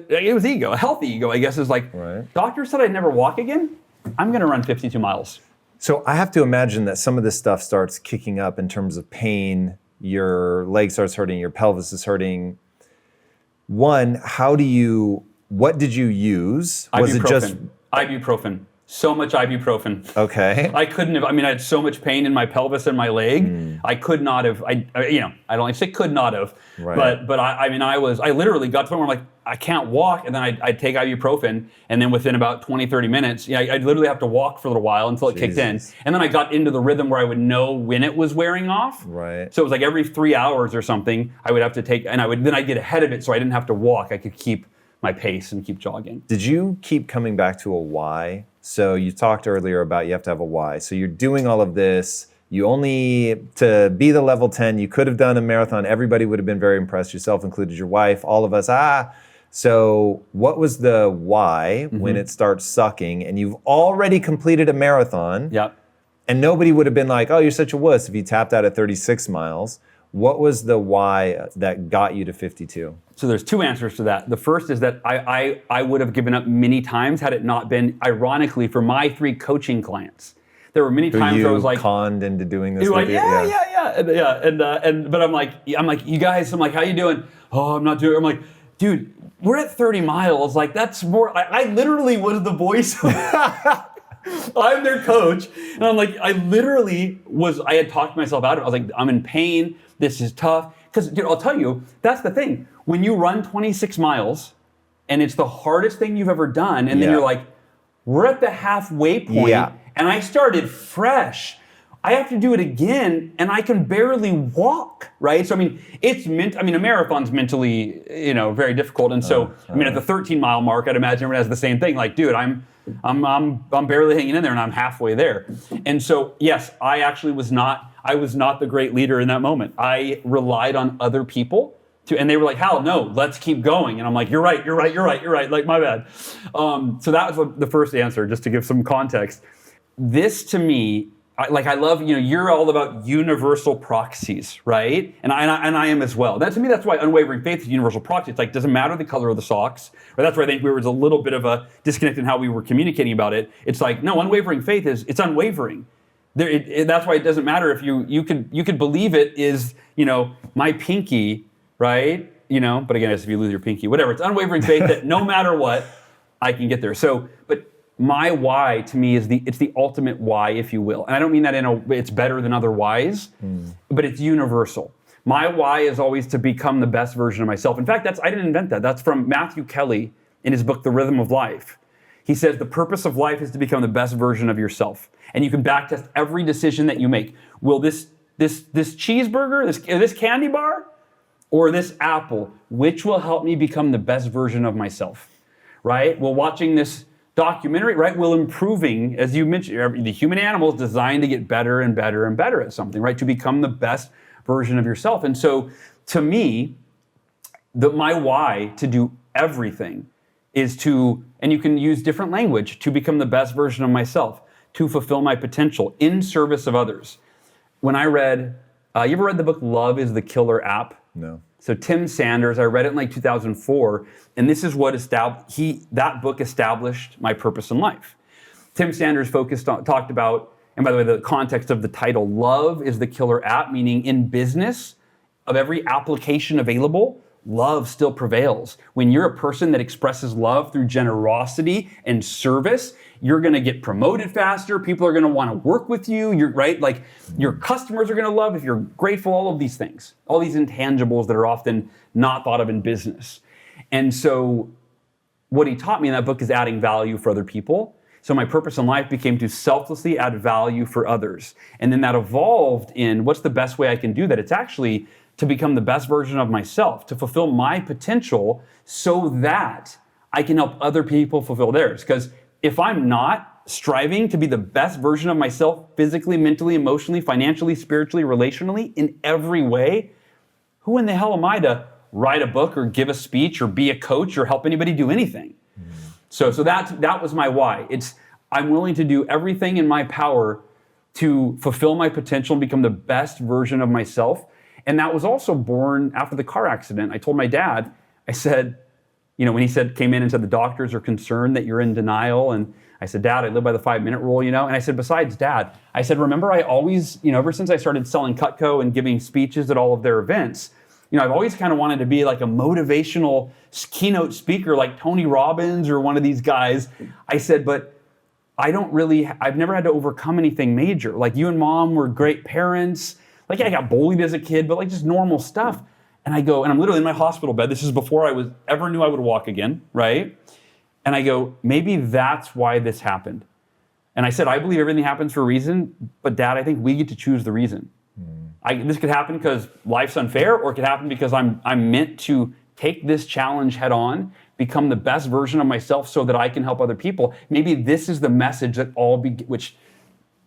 it was ego, a healthy ego, I guess, is like, right. Doctor said I'd never walk again, I'm gonna run 52 miles. So I have to imagine that some of this stuff starts kicking up in terms of pain, your leg starts hurting, your pelvis is hurting. One, what did you use? Ibuprofen. Was it just ibuprofen? So much ibuprofen. Okay. I couldn't have, I had so much pain in my pelvis and my leg. I could not have, I don't like to say could not have, right. but I literally got to the point where I'm like, I can't walk. And then I'd take ibuprofen. And then within about 20, 30 minutes, I'd literally have to walk for a little while until it kicked in. And then I got into the rhythm where I would know when it was wearing off. Right. So it was like every 3 hours or something, I would have to take, and then I'd get ahead of it so I didn't have to walk. I could keep my pace and keep jogging. Did you keep coming back to a why? So you talked earlier about you have to have a why. So you're doing all of this. To be the level 10, you could have done a marathon. Everybody would have been very impressed, yourself included, your wife, all of us. So what was the why when it starts sucking and you've already completed a marathon? Yep. And nobody would have been like, oh, you're such a wuss if you tapped out at 36 miles. What was the why that got you to 52? So there's two answers to that. The first is that I would have given up many times had it not been, ironically, for my 3 coaching clients. There were many times where I was like, conned into doing this. you're like, but I'm like, you guys, I'm like, how you doing? Oh, I'm not doing. I'm like, dude, we're at 30 miles. Like that's more. I literally was the voice. I'm their coach, and I'm like, I had talked myself out of it. I was like, I'm in pain. This is tough. Because, dude, I'll tell you, that's the thing. When you run 26 miles, and it's the hardest thing you've ever done, and then you're like, we're at the halfway point, and I started fresh. I have to do it again, and I can barely walk, right? So, I mean, a marathon's mentally, very difficult. And so, at the 13-mile mark, I'd imagine everyone has the same thing. Like, dude, I'm barely hanging in there, and I'm halfway there. And so, yes, I was not the great leader in that moment. I relied on other people and they were like, Hal, no, let's keep going. And I'm like, you're right. Like, my bad. So that was the first answer, just to give some context. This to me, I love, you're all about universal proxies, right? And I am as well. To me, that's why unwavering faith is universal proxy. It's like, doesn't matter the color of the socks. Or that's where I think there was a little bit of a disconnect in how we were communicating about it. It's like, no, unwavering faith it's unwavering. That's why it doesn't matter if you could believe it is, my pinky, right? But again, if you lose your pinky, whatever. It's unwavering faith that no matter what, I can get there. So, but my why to me is it's the ultimate why, if you will. And I don't mean that it's better than other whys, but it's universal. My why is always to become the best version of myself. In fact, I didn't invent that. That's from Matthew Kelly in his book, The Rhythm of Life. He says the purpose of life is to become the best version of yourself. And you can backtest every decision that you make. Will this cheeseburger, this candy bar, or this apple, which will help me become the best version of myself, right? Well, watching this documentary, right, will improving, as you mentioned, the human animal is designed to get better and better and better at something, right? To become the best version of yourself. And so, to me, my why to do everything is to, and you can use different language, to become the best version of myself, to fulfill my potential in service of others. When I read, you ever read the book Love is the Killer App? No. So Tim Sanders, I read it in like 2004, and this is what that book established my purpose in life. Tim Sanders talked about, and by the way, the context of the title, Love is the Killer App, meaning in business, of every application available, love still prevails. When you're a person that expresses love through generosity and service, you're going to get promoted faster. People are going to want to work with you. You're right. Like your customers are going to love if you're grateful, all of these things, all these intangibles that are often not thought of in business. And so what he taught me in that book is adding value for other people. So my purpose in life became to selflessly add value for others. And then that evolved in what's the best way I can do that? It's actually to become the best version of myself, to fulfill my potential so that I can help other people fulfill theirs. Because if I'm not striving to be the best version of myself physically, mentally, emotionally, financially, spiritually, relationally, in every way, who in the hell am I to write a book or give a speech or be a coach or help anybody do anything? So that was my why. I'm willing to do everything in my power to fulfill my potential and become the best version of myself. And that was also born after the car accident. I told my dad, I said, when he came in and said the doctors are concerned that you're in denial. And I said, Dad, I live by the 5-minute rule, And I said, besides, Dad, I said, remember, I always, ever since I started selling Cutco and giving speeches at all of their events, I've always kind of wanted to be like a motivational keynote speaker like Tony Robbins or one of these guys. I said, but I've never had to overcome anything major. Like you and Mom were great parents. Like I got bullied as a kid, but like just normal stuff. And I go, and I'm literally in my hospital bed. This is before I ever knew I would walk again, right? And I go, maybe that's why this happened. And I said, I believe everything happens for a reason, but Dad, I think we get to choose the reason. This could happen because life's unfair, or it could happen because I'm meant to take this challenge head on, become the best version of myself so that I can help other people. Maybe this is the message that which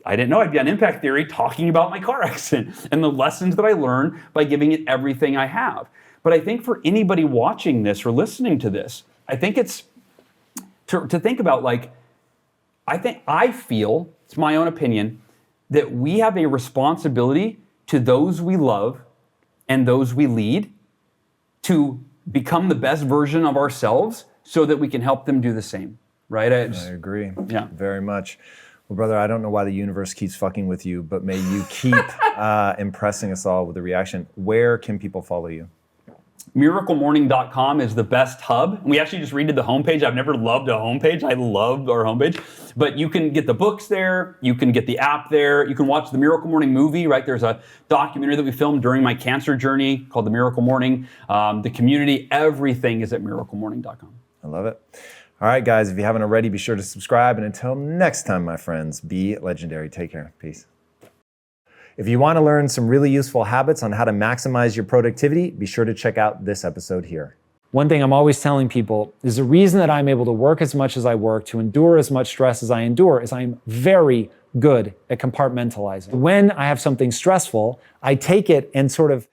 I didn't know I'd be on Impact Theory talking about my car accident and the lessons that I learned by giving it everything I have. But I think for anybody watching this or listening to this, I think it's to think about I feel, it's my own opinion, that we have a responsibility to those we love and those we lead to become the best version of ourselves so that we can help them do the same, right? I agree. Yeah. Very much. Well, brother, I don't know why the universe keeps fucking with you, but may you keep impressing us all with the reaction. Where can people follow you? MiracleMorning.com is the best hub. We actually just redid the homepage. I've never loved a homepage. I loved our homepage. But you can get the books there. You can get the app there. You can watch the Miracle Morning movie, right? There's a documentary that we filmed during my cancer journey called The Miracle Morning. The community, everything is at MiracleMorning.com. I love it. All right, guys, if you haven't already, be sure to subscribe. And until next time, my friends, be legendary. Take care. Peace. If you want to learn some really useful habits on how to maximize your productivity, be sure to check out this episode here. One thing I'm always telling people is the reason that I'm able to work as much as I work, to endure as much stress as I endure, is I'm very good at compartmentalizing. When I have something stressful, I take it and sort of